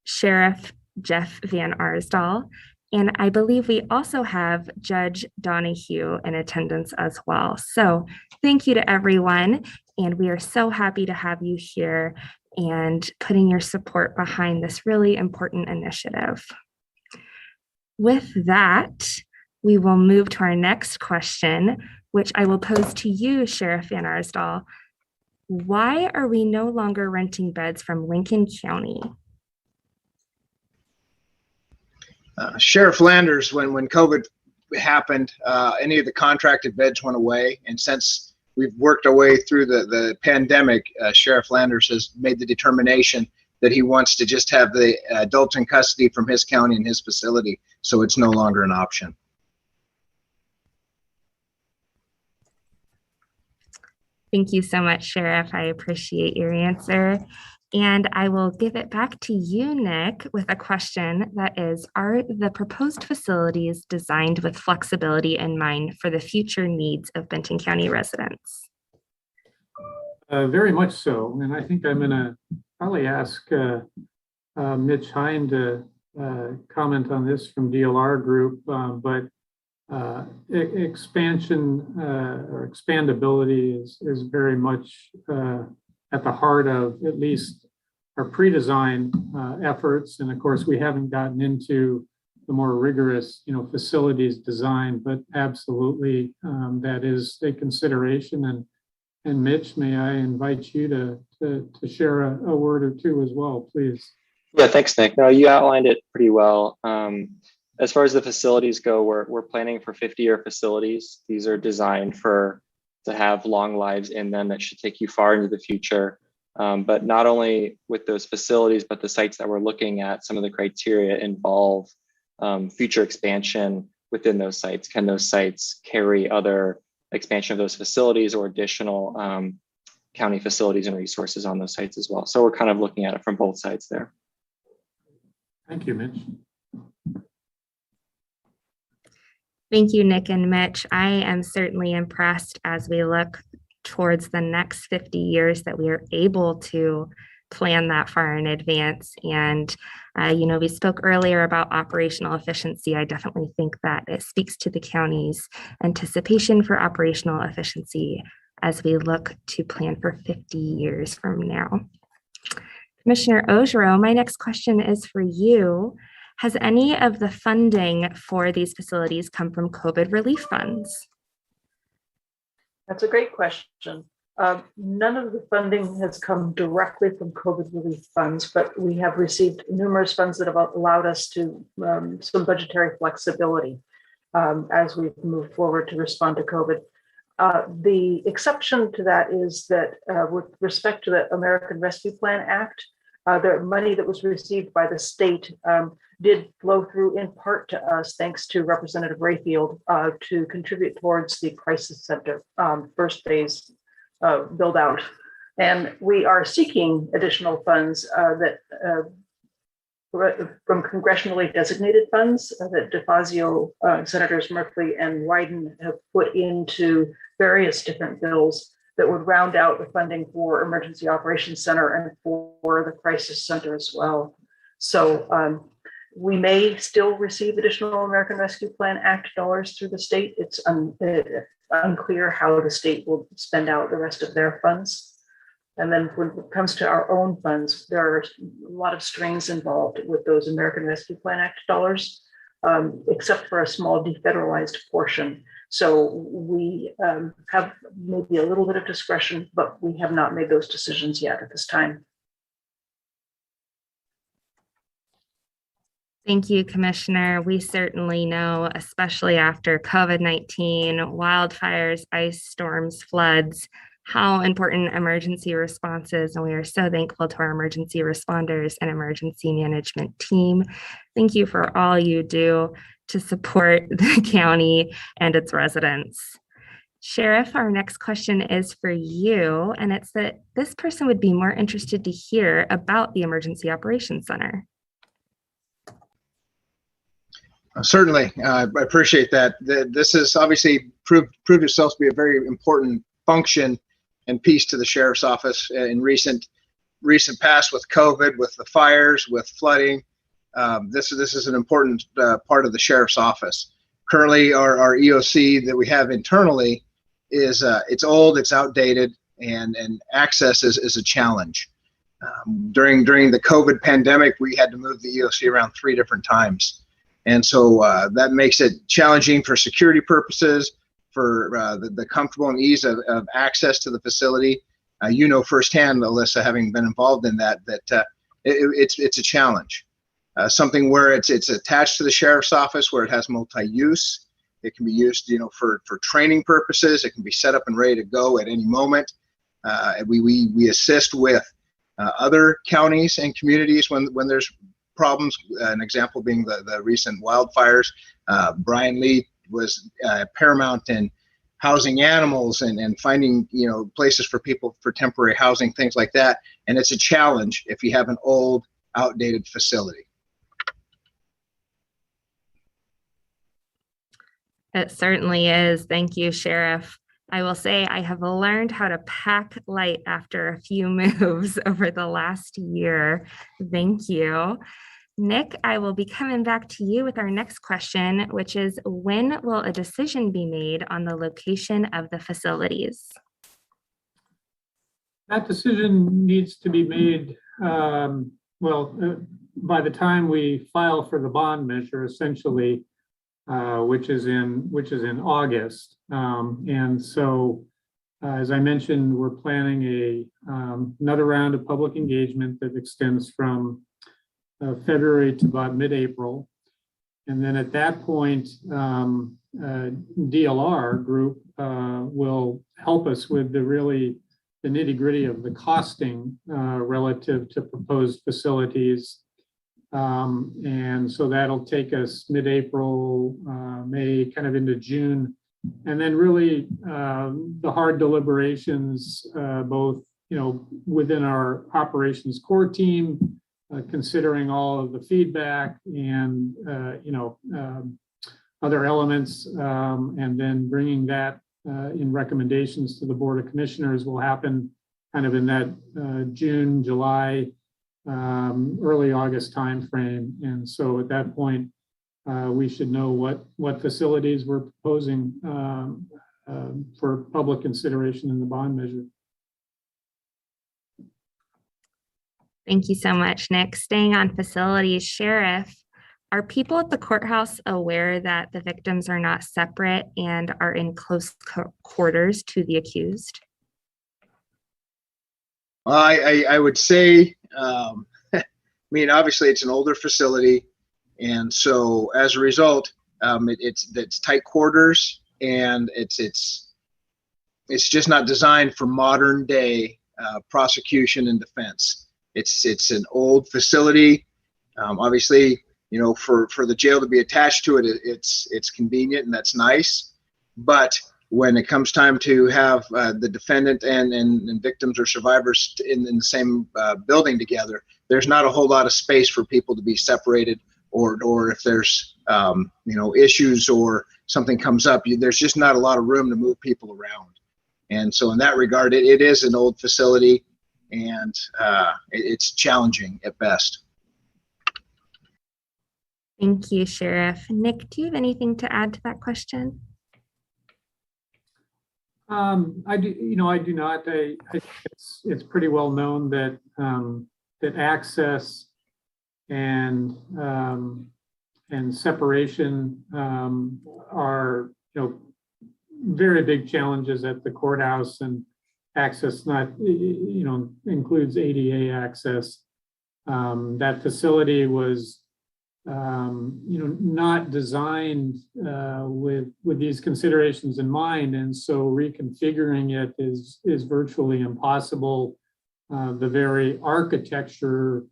Sheriff Jeff Van Arsdal, and I believe we also have Judge Donahue in attendance as well. So thank you to everyone, and we are so happy to have you here and putting your support behind this really important initiative. With that, we will move to our next question, which I will pose to you, Sheriff Van Arsdal. Why are we no longer renting beds from Lincoln County? Sheriff Landers, when COVID happened, any of the contracted beds went away. And since we've worked our way through the pandemic, Sheriff Landers has made the determination that he wants to just have the adults in custody from his county and his facility. So it's no longer an option. Thank you so much, Sheriff. I appreciate your answer. And I will give it back to you, Nick, with a question that is, are the proposed facilities designed with flexibility in mind for the future needs of Benton County residents? Very much so. And I think I'm going to probably ask Mitch Hine to comment on this from DLR Group, but expansion or expandability is very much at the heart of at least our pre-design efforts. And of course, we haven't gotten into the more rigorous, facilities design, but absolutely that is a consideration. And Mitch, may I invite you to share a word or two as well, please. Yeah, thanks, Nick. No, you outlined it pretty well. As far as the facilities go, we're planning for 50-year facilities. These are designed to have long lives in them that should take you far into the future. But not only with those facilities, but the sites that we're looking at, some of the criteria involve future expansion within those sites. Can those sites carry other expansion of those facilities or additional county facilities and resources on those sites as well? So we're kind of looking at it from both sides there. Thank you, Mitch. Thank you, Nick and Mitch. I am certainly impressed as we look towards the next 50 years that we are able to plan that far in advance. And, we spoke earlier about operational efficiency. I definitely think that it speaks to the county's anticipation for operational efficiency as we look to plan for 50 years from now. Commissioner Ojero, my next question is for you. Has any of the funding for these facilities come from COVID relief funds? That's a great question. None of the funding has come directly from COVID relief funds, but we have received numerous funds that have allowed us to some budgetary flexibility as we've moved forward to respond to COVID. The exception to that is that with respect to the American Rescue Plan Act, the money that was received by the state did flow through in part to us, thanks to Representative Rayfield, to contribute towards the crisis center first phase build out. And we are seeking additional funds that from congressionally designated funds that DeFazio, Senators Merkley and Wyden have put into various different bills that would round out the funding for Emergency Operations Center and for the Crisis Center as well. So we may still receive additional American Rescue Plan Act dollars through the state. It's unclear how the state will spend out the rest of their funds. And then when it comes to our own funds, there are a lot of strings involved with those American Rescue Plan Act dollars, except for a small defederalized portion. So we have maybe a little bit of discretion, but we have not made those decisions yet at this time. Thank you, Commissioner. We certainly know, especially after COVID-19, wildfires, ice storms, floods, how important emergency response is, and we are so thankful to our emergency responders and emergency management team. Thank you for all you do to support the county and its residents. Sheriff, our next question is for you, and it's that this person would be more interested to hear about the Emergency Operations Center. Certainly, I appreciate that. This has obviously proved itself to be a very important function and piece to the sheriff's office in recent past with COVID, with the fires, with flooding. This is an important part of the sheriff's office. Currently, our EOC that we have internally is it's old, it's outdated, and access is a challenge. During the COVID pandemic, we had to move the EOC around 3 different times. And so that makes it challenging for security purposes, for the comfortable and ease of access to the facility. You know firsthand, Alyssa, having been involved in that it's a challenge. Something where it's attached to the sheriff's office, where it has multi-use. It can be used, for training purposes. It can be set up and ready to go at any moment. We assist with other counties and communities when there's problems. An example being the recent wildfires. Brian Lee was paramount in housing animals and finding places for people for temporary housing, things like that. And it's a challenge if you have an old, outdated facility. It certainly is. Thank you, Sheriff. I will say I have learned how to pack light after a few moves over the last year. Thank you. Nick, I will be coming back to you with our next question, which is, when will a decision be made on the location of the facilities? That decision needs to be made, by the time we file for the bond measure, essentially, which is in August. And so, as I mentioned, we're planning another round of public engagement that extends from February to about mid-April. And then at that point, DLR group will help us with the nitty-gritty of the costing relative to proposed facilities. And so that'll take us mid-April, May, kind of into June. And then really the hard deliberations, both within our operations core team, considering all of the feedback and other elements, and then bringing that in recommendations to the Board of Commissioners will happen kind of in that June, July, early August timeframe. And so at that point, we should know what facilities we're proposing for public consideration in the bond measure. Thank you so much, Nick. Staying on facilities, Sheriff, are people at the courthouse aware that the victims are not separate and are in close quarters to the accused? Well, I would say, I mean, obviously it's an older facility, and so as a result, it's tight quarters, and it's just not designed for modern day prosecution and defense. It's an old facility. Obviously, you know, for the jail to be attached to it, it's convenient and that's nice. But when it comes time to have the defendant and victims or survivors in the same building together, there's not a whole lot of space for people to be separated, or if there's you know, issues or something comes up, there's just not a lot of room to move people around. And so in that regard, it is an old facility, and it's challenging at best. Thank you, Sheriff. Nick, do you have anything to add to that question? I do, you know, I do not. I think it's pretty well known that that access and separation are, you know, very big challenges at the courthouse, and access not, you know, includes ADA access. That facility was, you know, not designed with these considerations in mind, and so reconfiguring it is virtually impossible. The very architecture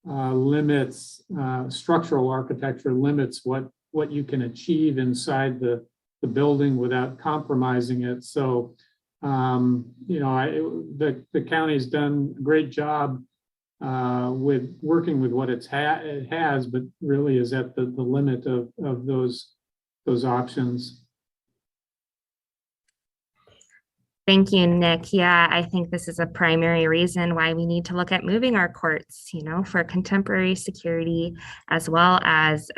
limits, structural architecture limits what you can achieve inside the building without compromising it. So, you know, the county's done a great job with working with what it has, but really is at the limit of those options. Thank you, Nick. Yeah, I think this is a primary reason why we need to look at moving our courts, you know, for contemporary security, as well as,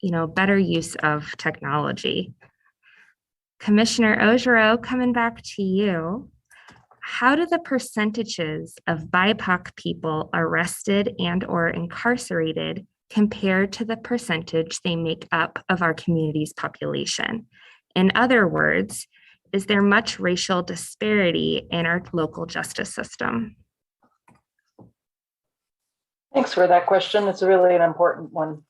you know, better use of technology. Commissioner Ojero, coming back to you. How do the percentages of BIPOC people arrested and or incarcerated compare to the percentage they make up of our community's population? In other words, is there much racial disparity in our local justice system? Thanks for that question. It's really an important one.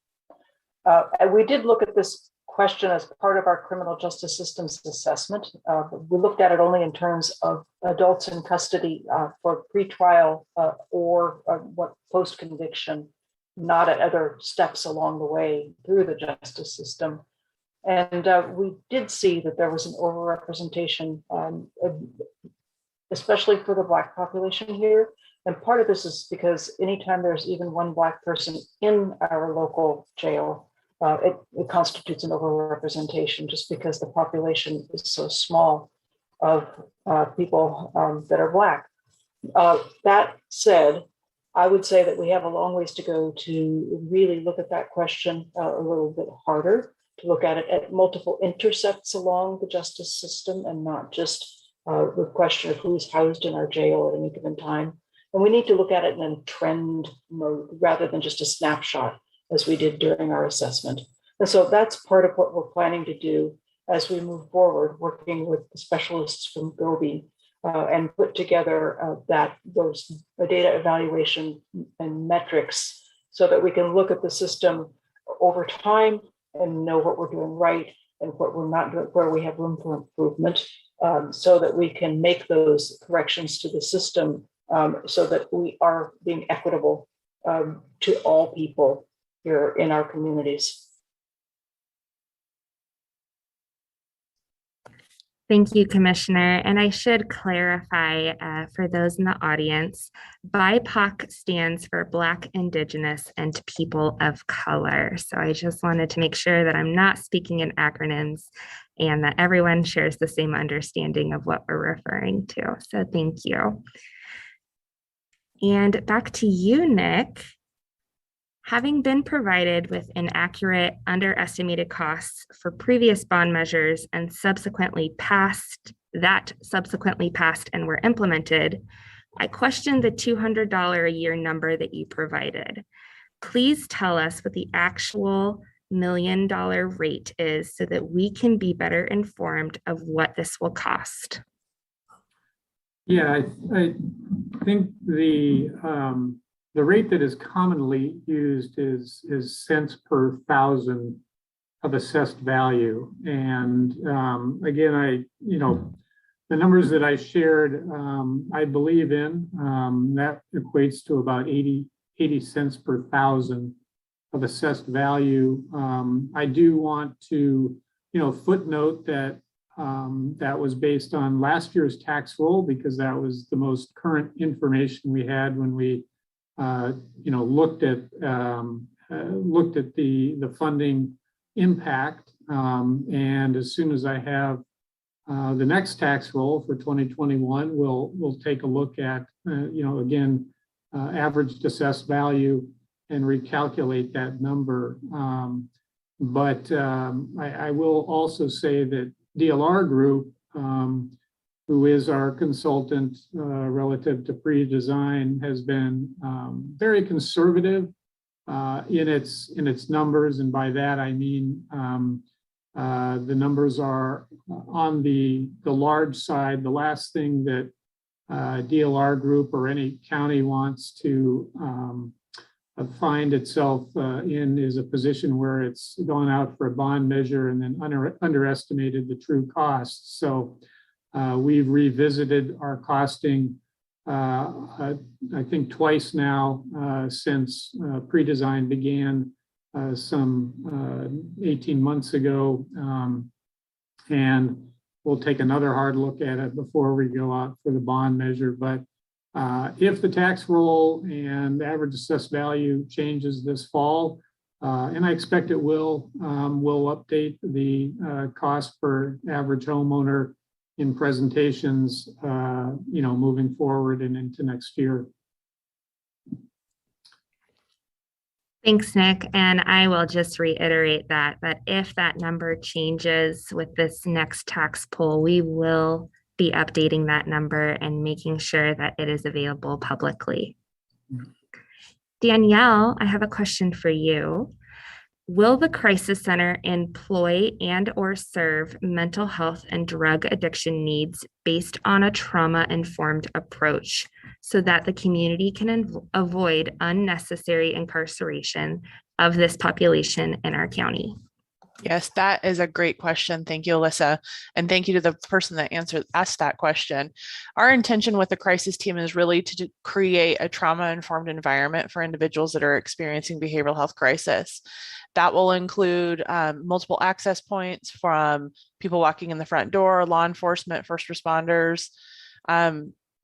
We did look at this question as part of our criminal justice systems assessment. We looked at it only in terms of adults in custody for pretrial or what post-conviction, not at other steps along the way through the justice system. And we did see that there was an overrepresentation, especially for the Black population here. And part of this is because anytime there's even one Black person in our local jail, it constitutes an overrepresentation just because the population is so small of people that are Black. That said, I would say that we have a long ways to go to really look at that question a little bit harder, to look at it at multiple intercepts along the justice system and not just the question of who's housed in our jail at any given time. And we need to look at it in a trend mode rather than just a snapshot, as we did during our assessment. And so that's part of what we're planning to do as we move forward, working with the specialists from GOBI and put together those data evaluation and metrics so that we can look at the system over time and know what we're doing right and what we're not doing, where we have room for improvement, so that we can make those corrections to the system so that we are being equitable to all people here in our communities. Thank you, Commissioner. And I should clarify for those in the audience, BIPOC stands for Black, Indigenous, and People of Color. So I just wanted to make sure that I'm not speaking in acronyms and that everyone shares the same understanding of what we're referring to. So thank you. And back to you, Nick. Having been provided with inaccurate, underestimated costs for previous bond measures and subsequently passed and were implemented, I questioned the $200 a year number that you provided. Please tell us what the actual $1 million rate is so that we can be better informed of what this will cost. Yeah, I think the rate that is commonly used is cents per thousand of assessed value. And again, the numbers that I shared, I believe in, that equates to about 80 cents per thousand of assessed value. I do want to, footnote that that was based on last year's tax roll because that was the most current information we had when we, looked at the funding impact. And as soon as I have the next tax roll for 2021, we'll take a look at, again, averaged assessed value and recalculate that number. But I will also say that DLR Group, who is our consultant relative to pre-design, has been very conservative in its numbers, and by that I mean the numbers are on the large side. The last thing that DLR Group or any county wants to find itself in is a position where it's gone out for a bond measure and then underestimated the true costs. So we've revisited our costing, I think twice now since pre-design began some 18 months ago. And we'll take another hard look at it before we go out for the bond measure. But if the tax roll and average assessed value changes this fall, and I expect it will, we'll update the cost per average homeowner in presentations, moving forward and into next year. Thanks, Nick. And I will just reiterate that if that number changes with this next tax poll, we will be updating that number and making sure that it is available publicly. Danielle, I have a question for you. Will the Crisis Center employ and or serve mental health and drug addiction needs based on a trauma-informed approach so that the community can avoid unnecessary incarceration of this population in our county? Yes, that is a great question. Thank you, Alyssa. And thank you to the person that asked that question. Our intention with the crisis team is really to create a trauma-informed environment for individuals that are experiencing behavioral health crisis. That will include multiple access points from people walking in the front door, law enforcement, first responders,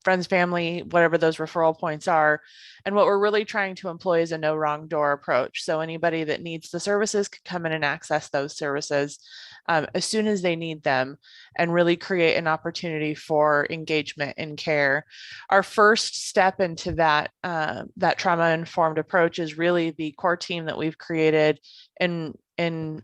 friends, family, whatever those referral points are. And what we're really trying to employ is a no wrong door approach. So anybody that needs the services can come in and access those services as soon as they need them, and really create an opportunity for engagement and care. Our first step into that trauma-informed approach is really the core team that we've created in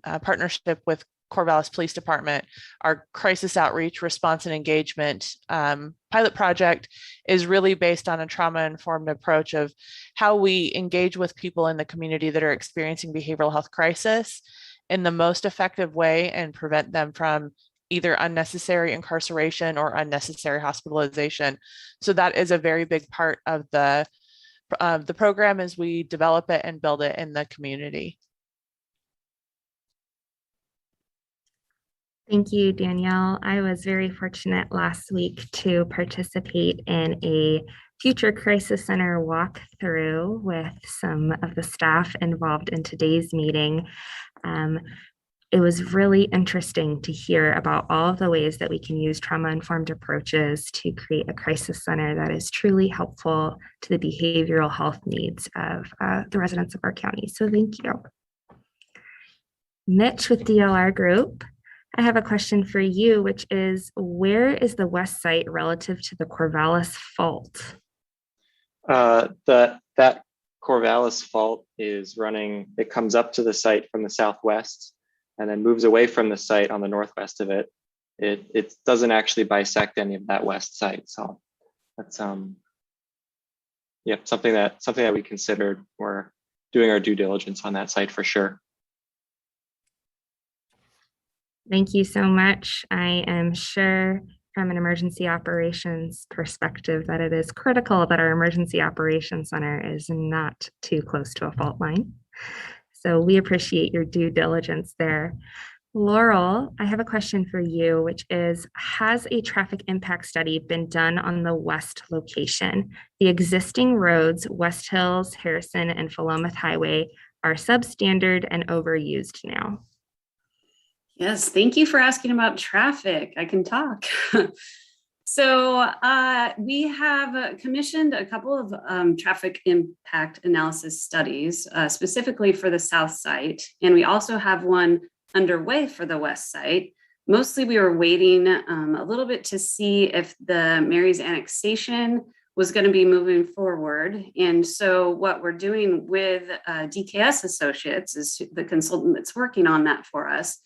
partnership with Corvallis Police Department. Our crisis outreach, response, and engagement pilot project is really based on a trauma-informed approach of how we engage with people in the community that are experiencing behavioral health crisis in the most effective way and prevent them from either unnecessary incarceration or unnecessary hospitalization. So that is a very big part of the program as we develop it and build it in the community. Thank you, Danielle. I was very fortunate last week to participate in a future crisis center walkthrough with some of the staff involved in today's meeting. It was really interesting to hear about all of the ways that we can use trauma-informed approaches to create a crisis center that is truly helpful to the behavioral health needs of the residents of our county. So thank you. Mitch with DLR Group, I have a question for you, which is, where is the west site relative to the Corvallis Fault? That Corvallis Fault is running, it comes up to the site from the southwest and then moves away from the site on the northwest of it. It doesn't actually bisect any of that west site. So that's something that we considered. We're doing our due diligence on that site for sure. Thank you so much. I am sure from an emergency operations perspective that it is critical that our emergency operations center is not too close to a fault line. So we appreciate your due diligence there. Laurel, I have a question for you, which is, has a traffic impact study been done on the west location? The existing roads, West Hills, Harrison, and Philomath Highway, are substandard and overused now. Yes, thank you for asking about traffic. I can talk. So we have commissioned a couple of traffic impact analysis studies, specifically for the south site. And we also have one underway for the west site. Mostly we were waiting a little bit to see if the Mary's annexation was going to be moving forward. And so what we're doing with DKS Associates, is the consultant that's working on that for us,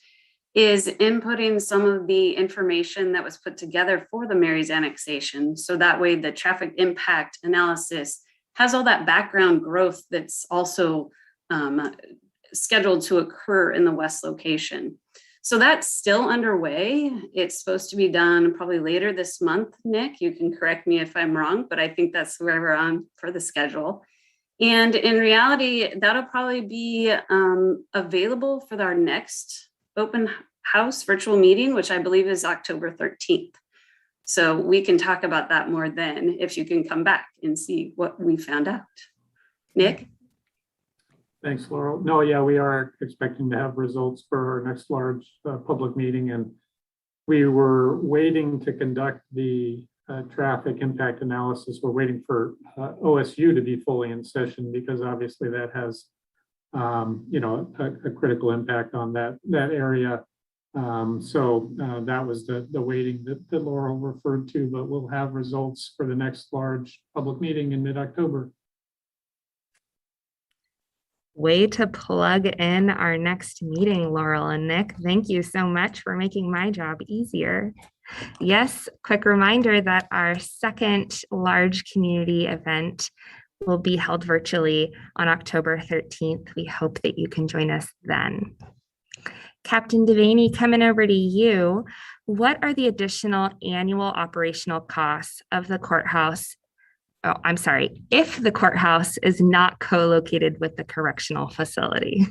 is inputting some of the information that was put together for the Mary's annexation. So that way the traffic impact analysis has all that background growth that's also scheduled to occur in the west location. So that's still underway. It's supposed to be done probably later this month, Nick. You can correct me if I'm wrong, but I think that's where we're on for the schedule. And in reality, that'll probably be available for our next open house virtual meeting, which I believe is October 13th. So we can talk about that more then, if you can come back and see what we found out. Nick? Thanks, Laurel. No, yeah, we are expecting to have results for our next large public meeting, and we were waiting to conduct the traffic impact analysis. We're waiting for OSU to be fully in session, because obviously that has a critical impact on that area. So that was the waiting that Laurel referred to, but we'll have results for the next large public meeting in mid-October. Way to plug in our next meeting, Laurel and Nick. Thank you so much for making my job easier. Yes, quick reminder that our second large community event will be held virtually on October 13th. We hope that you can join us then. Captain Devaney, coming over to you. What are the additional annual operational costs of the courthouse? Oh, I'm sorry, if the courthouse is not co-located with the correctional facility?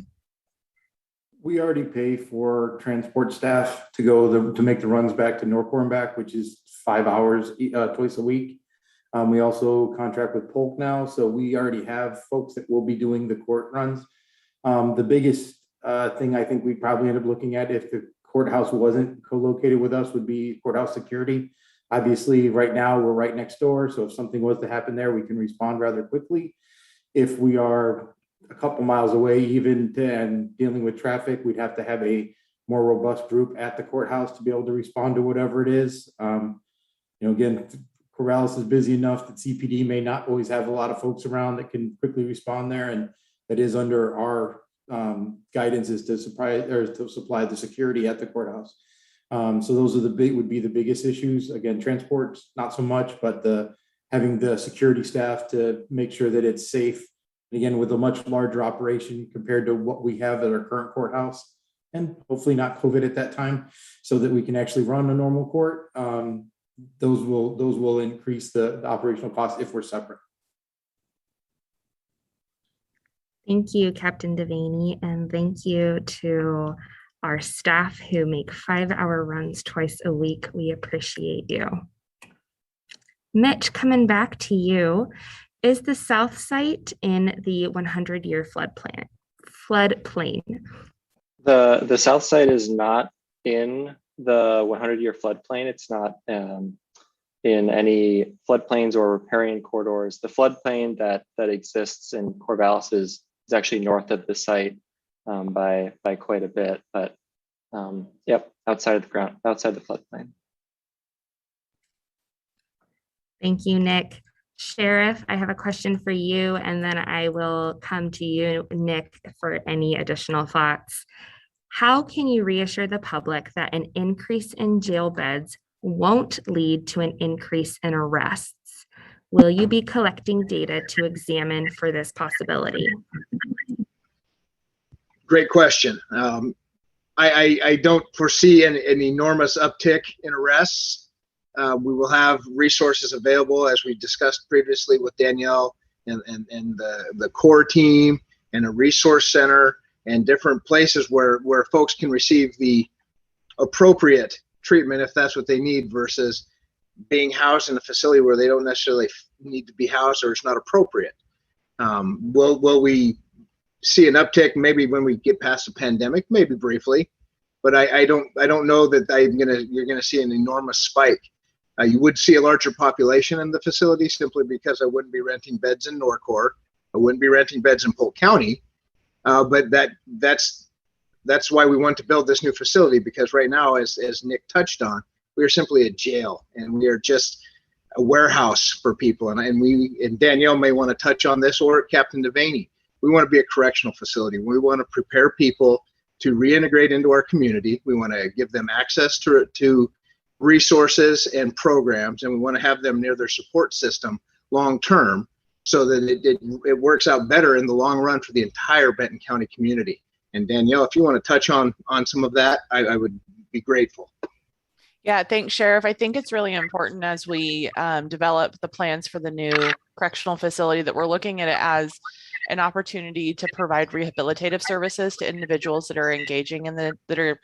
We already pay for transport staff to go to make the runs back to Norcor and back, which is 5 hours twice a week. We also contract with Polk now, so we already have folks that will be doing the court runs. The biggest thing I think we probably end up looking at, if the courthouse wasn't co-located with us, would be Courthouse Security. Obviously, right now we're right next door, so if something was to happen there, we can respond rather quickly. If we are a couple miles away, even and dealing with traffic, we'd have to have a more robust group at the courthouse to be able to respond to whatever it is. Again, Corvallis is busy enough that CPD may not always have a lot of folks around that can quickly respond there, and that is under our guidance is to supply the security at the courthouse. So those are would be the biggest issues. Again, transport's not so much, but having the security staff to make sure that it's safe. Again, with a much larger operation compared to what we have at our current courthouse, and hopefully not COVID at that time, so that we can actually run a normal court. Those will increase the operational costs if we're separate. Thank you, Captain Devaney, and thank you to our staff who make 5-hour runs twice a week. We appreciate you. Mitch, coming back to you, is the south site in the 100-year floodplain? The south side is not in the 100-year floodplain. It's not in any floodplains or riparian corridors. The floodplain that exists in Corvallis is actually north of the site by quite a bit, but yep, outside of the ground, outside the floodplain. Thank you, Nick. Sheriff, I have a question for you, and then I will come to you, Nick, for any additional thoughts. How can you reassure the public that an increase in jail beds won't lead to an increase in arrests? Will you be collecting data to examine for this possibility? Great question. I don't foresee an enormous uptick in arrests. We will have resources available, as we discussed previously with Danielle and the core team, and a resource center, and different places where folks can receive the appropriate treatment if that's what they need, versus being housed in a facility where they don't necessarily need to be housed or it's not appropriate. Will we see an uptick maybe when we get past the pandemic? Maybe briefly, but I don't know that you're gonna see an enormous spike. You would see a larger population in the facility simply because I wouldn't be renting beds in Norcor. I wouldn't be renting beds in Polk County. But that's why we want to build this new facility, because right now, as Nick touched on, we are simply a jail, and we are just a warehouse for people. And Danielle may want to touch on this, or Captain Devaney. We want to be a correctional facility. We want to prepare people to reintegrate into our community. We want to give them access to resources and programs, and we want to have them near their support system long term, so that it works out better in the long run for the entire Benton County community. And Danielle, if you want to touch on some of that, I would be grateful. Yeah, thanks, Sheriff. I think it's really important as we develop the plans for the new correctional facility that we're looking at it as an opportunity to provide rehabilitative services to individuals that are engaging that are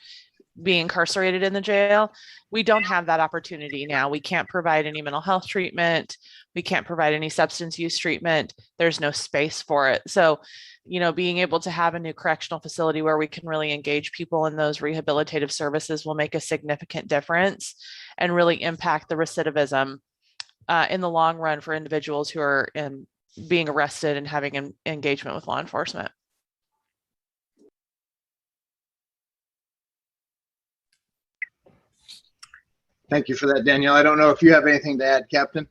being incarcerated in the jail. We don't have that opportunity now. We can't provide any mental health treatment. We can't provide any substance use treatment. There's no space for it. So, being able to have a new correctional facility where we can really engage people in those rehabilitative services will make a significant difference and really impact the recidivism in the long run for individuals who are being arrested and having an engagement with law enforcement. Thank you for that, Danielle. I don't know if you have anything to add, Captain.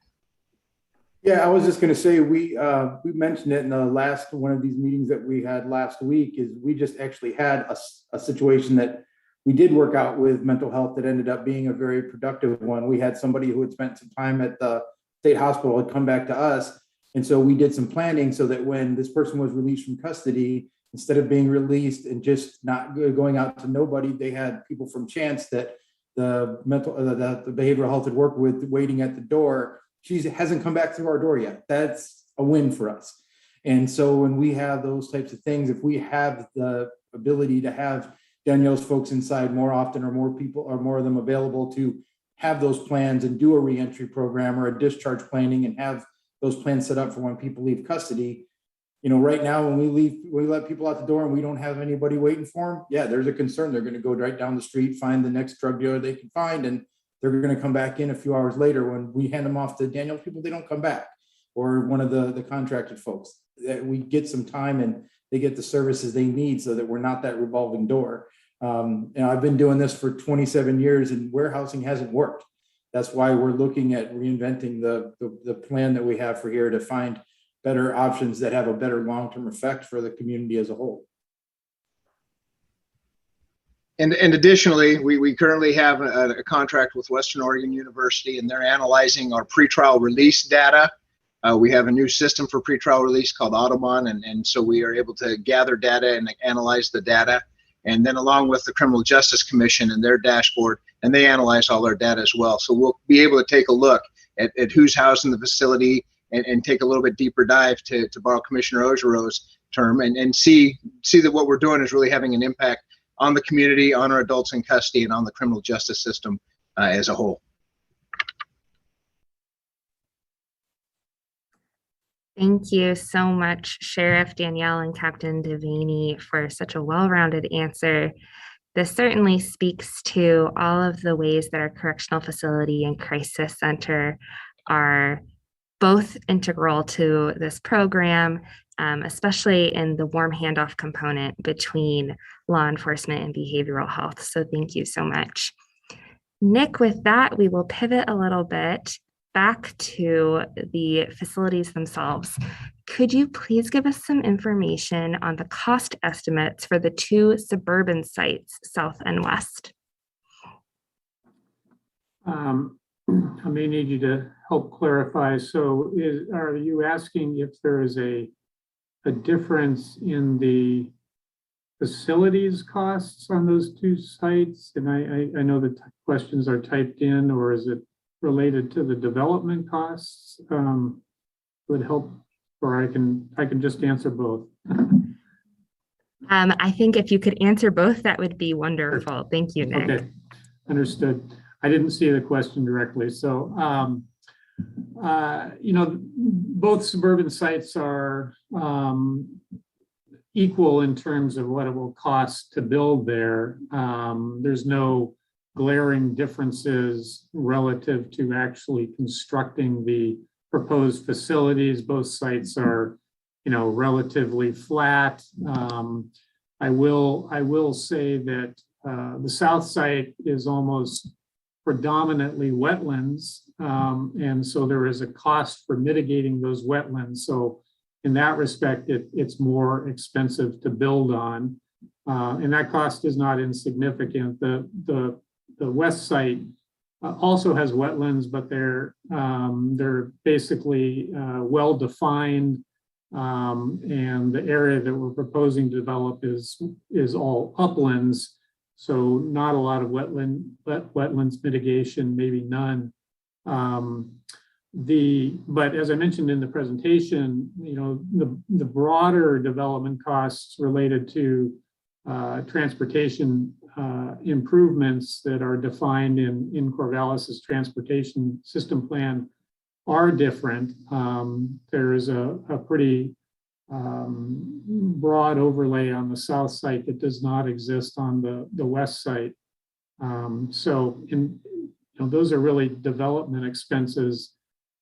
Yeah, I was just going to say, we mentioned it in the last one of these meetings that we had last week. Is we just actually had a situation that we did work out with mental health that ended up being a very productive one. We had somebody who had spent some time at the state hospital had come back to us, and so we did some planning so that when this person was released from custody, instead of being released and just not going out to nobody, they had people from Chance that the behavioral health had worked with waiting at the door. She hasn't come back through our door yet. That's a win for us. And so when we have those types of things, if we have the ability to have Danielle's folks inside more often, or more people, or more of them available to have those plans and do a reentry program or a discharge planning and have those plans set up for when people leave custody. Right now when we let people out the door and we don't have anybody waiting for them, yeah, there's a concern. They're going to go right down the street, find the next drug dealer they can find, and they're going to come back in a few hours later. When we hand them off to Danielle's people, they don't come back, or one of the contracted folks. We get some time and they get the services they need, so that we're not that revolving door. I've been doing this for 27 years and warehousing hasn't worked. That's why we're looking at reinventing the plan that we have for here to find better options that have a better long-term effect for the community as a whole. And additionally, we currently have a contract with Western Oregon University, and they're analyzing our pretrial release data. We have a new system for pretrial release called Audubon, and so we are able to gather data and analyze the data. And then along with the Criminal Justice Commission and their dashboard, and they analyze all our data as well. So we'll be able to take a look at who's housed in the facility and take a little bit deeper dive, to borrow Commissioner Ogero's term, and see that what we're doing is really having an impact on the community, on our adults in custody, and on the criminal justice system as a whole. Thank you so much, Sheriff Danielle and Captain Devaney, for such a well-rounded answer. This certainly speaks to all of the ways that our correctional facility and crisis center are both integral to this program, especially in the warm handoff component between law enforcement and behavioral health. So thank you so much. Nick, with that, we will pivot a little bit back to the facilities themselves. Could you please give us some information on the cost estimates for the two suburban sites, South and West? I may need you to help clarify. So are you asking if there is a difference in the facilities costs on those two sites? And I know the questions are typed in, or is it related to the development costs would help, or I can just answer both. I think if you could answer both, that would be wonderful. Thank you, Nick. Okay, understood. I didn't see the question directly. So, both suburban sites are equal in terms of what it will cost to build there. There's no glaring differences relative to actually constructing the proposed facilities. Both sites are, relatively flat. I will say that the south site is almost predominantly wetlands, and so there is a cost for mitigating those wetlands. So in that respect, it's more expensive to build on, and that cost is not insignificant. The west site also has wetlands, but they're basically well defined, and the area that we're proposing to develop is all uplands, so not a lot of wetlands mitigation, maybe none. But as I mentioned in the presentation, the broader development costs related to transportation improvements that are defined in Corvallis's transportation system plan are different. There is a pretty broad overlay on the south site that does not exist on the west site. Those are really development expenses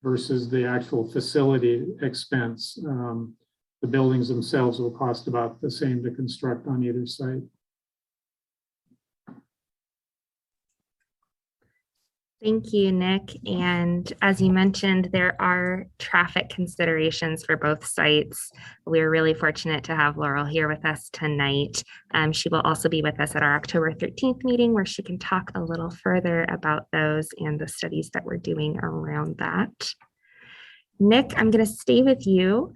versus the actual facility expense. The buildings themselves will cost about the same to construct on either site. Thank you, Nick. And as you mentioned, there are traffic considerations for both sites. We're really fortunate to have Laurel here with us tonight. She will also be with us at our October 13th meeting, where she can talk a little further about those and the studies that we're doing around that. Nick, I'm going to stay with you.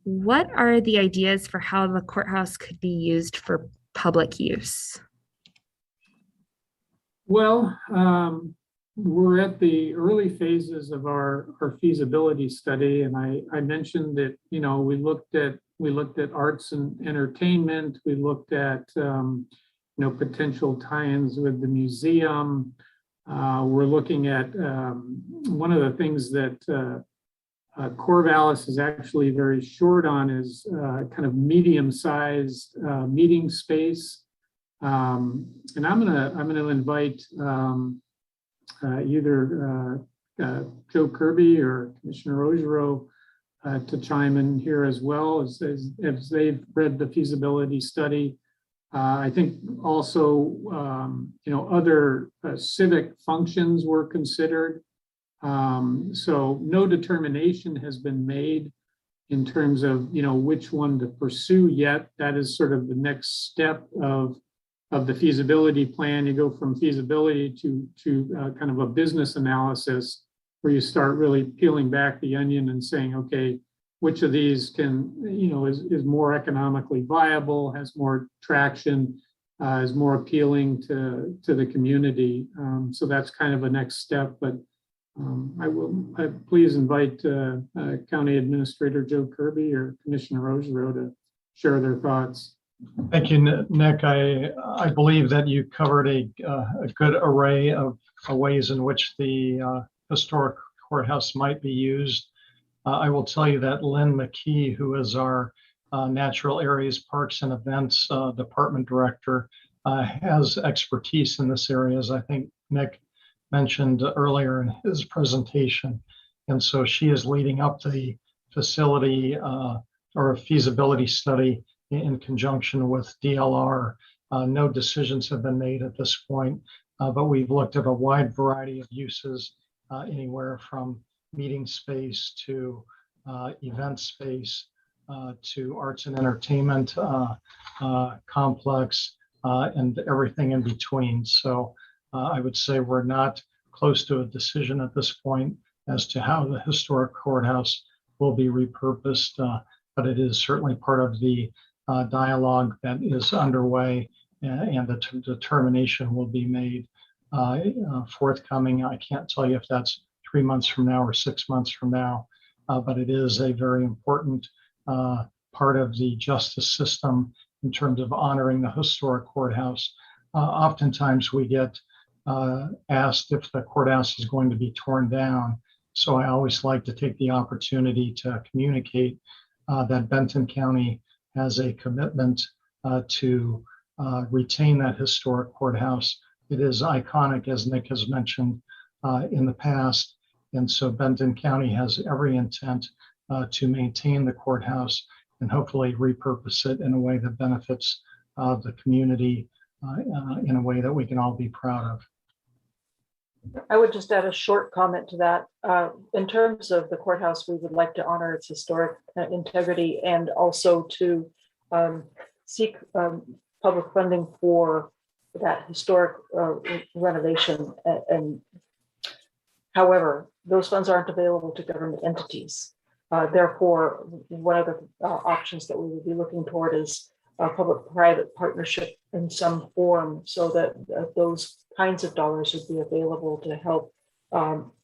What are the ideas for how the courthouse could be used for public use? Well, we're at the early phases of our feasibility study, and I mentioned that we looked at arts and entertainment. We looked at potential tie-ins with the museum. We're looking at one of the things that Corvallis is actually very short on is kind of medium-sized meeting space. And I'm gonna invite either Joe Kirby or Commissioner Ojero to chime in here as well as they've read the feasibility study. I think also other civic functions were considered. So no determination has been made in terms of which one to pursue yet. That is sort of the next step of the feasibility plan. You go from feasibility to kind of a business analysis where you start really peeling back the onion and saying, okay, which of these can, is more economically viable, has more traction, is more appealing to the community. So that's kind of a next step, but I please invite County Administrator Joe Kirby or Commissioner Ojero to share their thoughts. Thank you, Nick. I believe that you covered a good array of ways in which the historic courthouse might be used. I will tell you that Lynn McKee, who is our Natural Areas, Parks and Events Department Director, has expertise in this area, as I think Nick mentioned earlier in his presentation. And so she is leading up the facility or a feasibility study in conjunction with DLR. No decisions have been made at this point, but we've looked at a wide variety of uses, anywhere from meeting space to event space to arts and entertainment complex and everything in between. So I would say we're not close to a decision at this point as to how the historic courthouse will be repurposed, but it is certainly part of the dialogue that is underway, and the determination will be made forthcoming. I can't tell you if that's 3 months from now or 6 months from now, but it is a very important part of the justice system in terms of honoring the historic courthouse. Oftentimes we get asked if the courthouse is going to be torn down. So I always like to take the opportunity to communicate that Benton County has a commitment to retain that historic courthouse. It is iconic, as Nick has mentioned in the past. And so Benton County has every intent to maintain the courthouse and hopefully repurpose it in a way that benefits the community in a way that we can all be proud of. I would just add a short comment to that. In terms of the courthouse, we would like to honor its historic integrity and also to seek public funding for that historic renovation. And however, those funds aren't available to government entities. Therefore, one of the options that we would be looking toward is a public-private partnership in some form so that those kinds of dollars would be available to help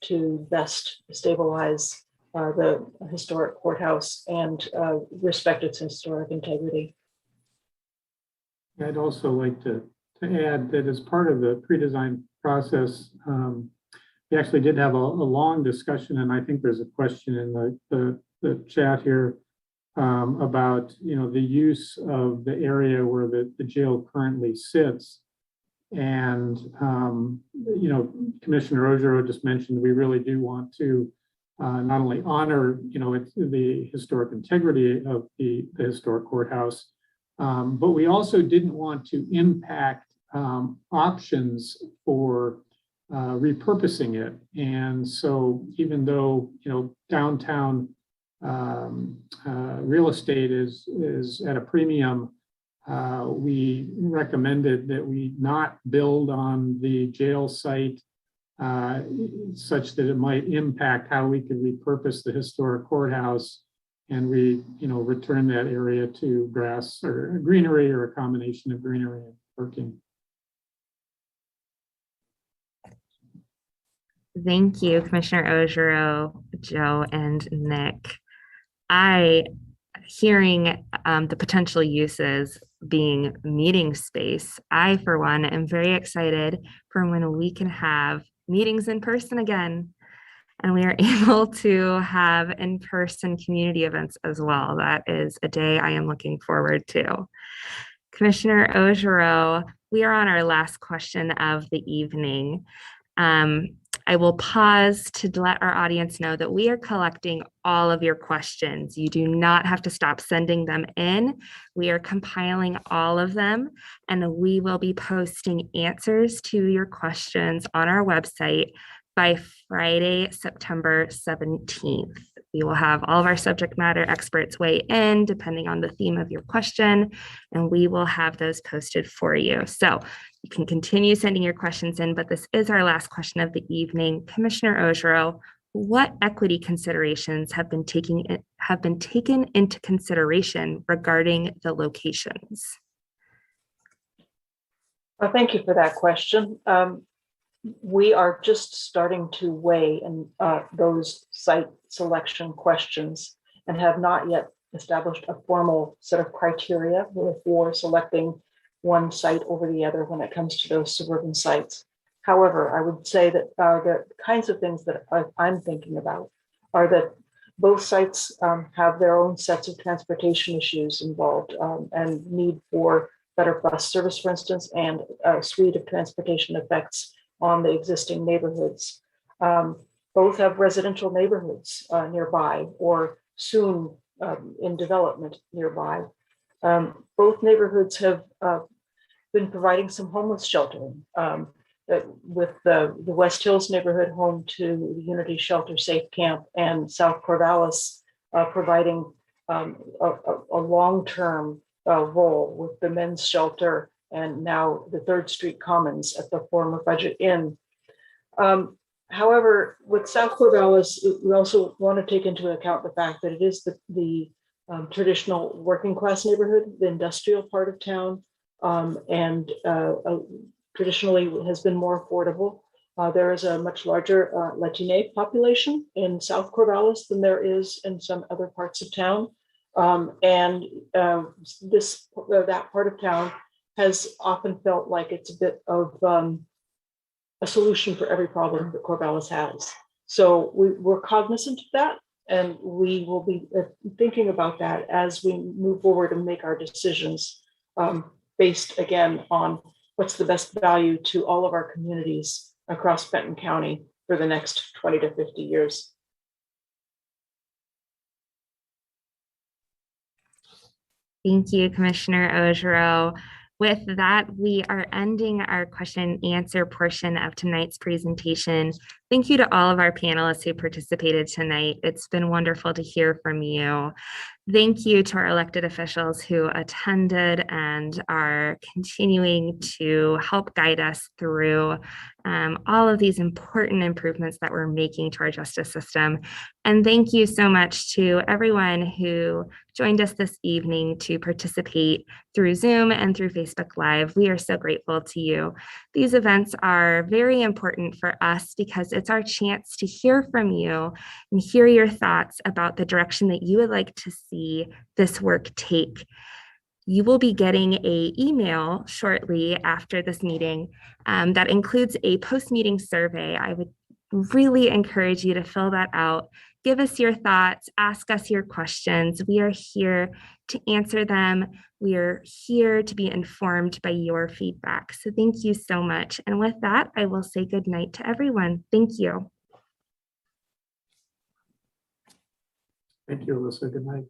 to best stabilize the historic courthouse and respect its historic integrity. I'd also like to add that as part of the pre-design process, we actually did have a long discussion, and I think there's a question in the chat here about the use of the area where the jail currently sits. And Commissioner Ojero just mentioned we really do want to not only honor the historic integrity of the historic courthouse, but we also didn't want to impact options for repurposing it. And so even though downtown real estate is at a premium, we recommended that we not build on the jail site such that it might impact how we could repurpose the historic courthouse and return that area to grass or greenery or a combination of greenery and parking. Thank you, Commissioner Ojero, Joe, and Nick. Hearing the potential uses being meeting space, I, for one, am very excited for when we can have meetings in person again, and we are able to have in-person community events as well. That is a day I am looking forward to. Commissioner Ojero, we are on our last question of the evening. I will pause to let our audience know that we are collecting all of your questions. You do not have to stop sending them in. We are compiling all of them, and we will be posting answers to your questions on our website by Friday, September 17th. We will have all of our subject matter experts weigh in depending on the theme of your question, and we will have those posted for you. So you can continue sending your questions in, but this is our last question of the evening. Commissioner Ojero, what equity considerations have been taken into consideration regarding the locations? Well, thank you for that question. We are just starting to weigh in those site selection questions and have not yet established a formal set of criteria for selecting one site over the other when it comes to those suburban sites. However, I would say that the kinds of things that I'm thinking about are that both sites have their own sets of transportation issues involved and need for better bus service, for instance, and a suite of transportation effects on the existing neighborhoods. Both have residential neighborhoods nearby or soon in development nearby. Both neighborhoods have been providing some homeless sheltering, with the West Hills neighborhood home to the Unity Shelter Safe Camp, and South Corvallis providing a long-term role with the men's shelter and now the 3rd Street Commons at the former Budget Inn. However, with South Corvallis, we also want to take into account the fact that it is the traditional working class neighborhood, the industrial part of town, and traditionally has been more affordable. There is a much larger Latine population in South Corvallis than there is in some other parts of town. That part of town has often felt like it's a bit of a solution for every problem that Corvallis has. So we're cognizant of that, and we will be thinking about that as we move forward and make our decisions based again on what's the best value to all of our communities across Benton County for the next 20 to 50 years. Thank you, Commissioner Ojero. With that, we are ending our question and answer portion of tonight's presentation. Thank you to all of our panelists who participated tonight. It's been wonderful to hear from you. Thank you to our elected officials who attended and are continuing to help guide us through all of these important improvements that we're making to our justice system. And thank you so much to everyone who joined us this evening to participate through Zoom and through Facebook Live. We are so grateful to you. These events are very important for us because it's our chance to hear from you and hear your thoughts about the direction that you would like to see this work take. You will be getting an email shortly after this meeting that includes a post-meeting survey. I would really encourage you to fill that out. Give us your thoughts, ask us your questions. We are here to answer them. We are here to be informed by your feedback. So thank you so much. And with that, I will say good night to everyone. Thank you. Thank you, Alyssa. Good night.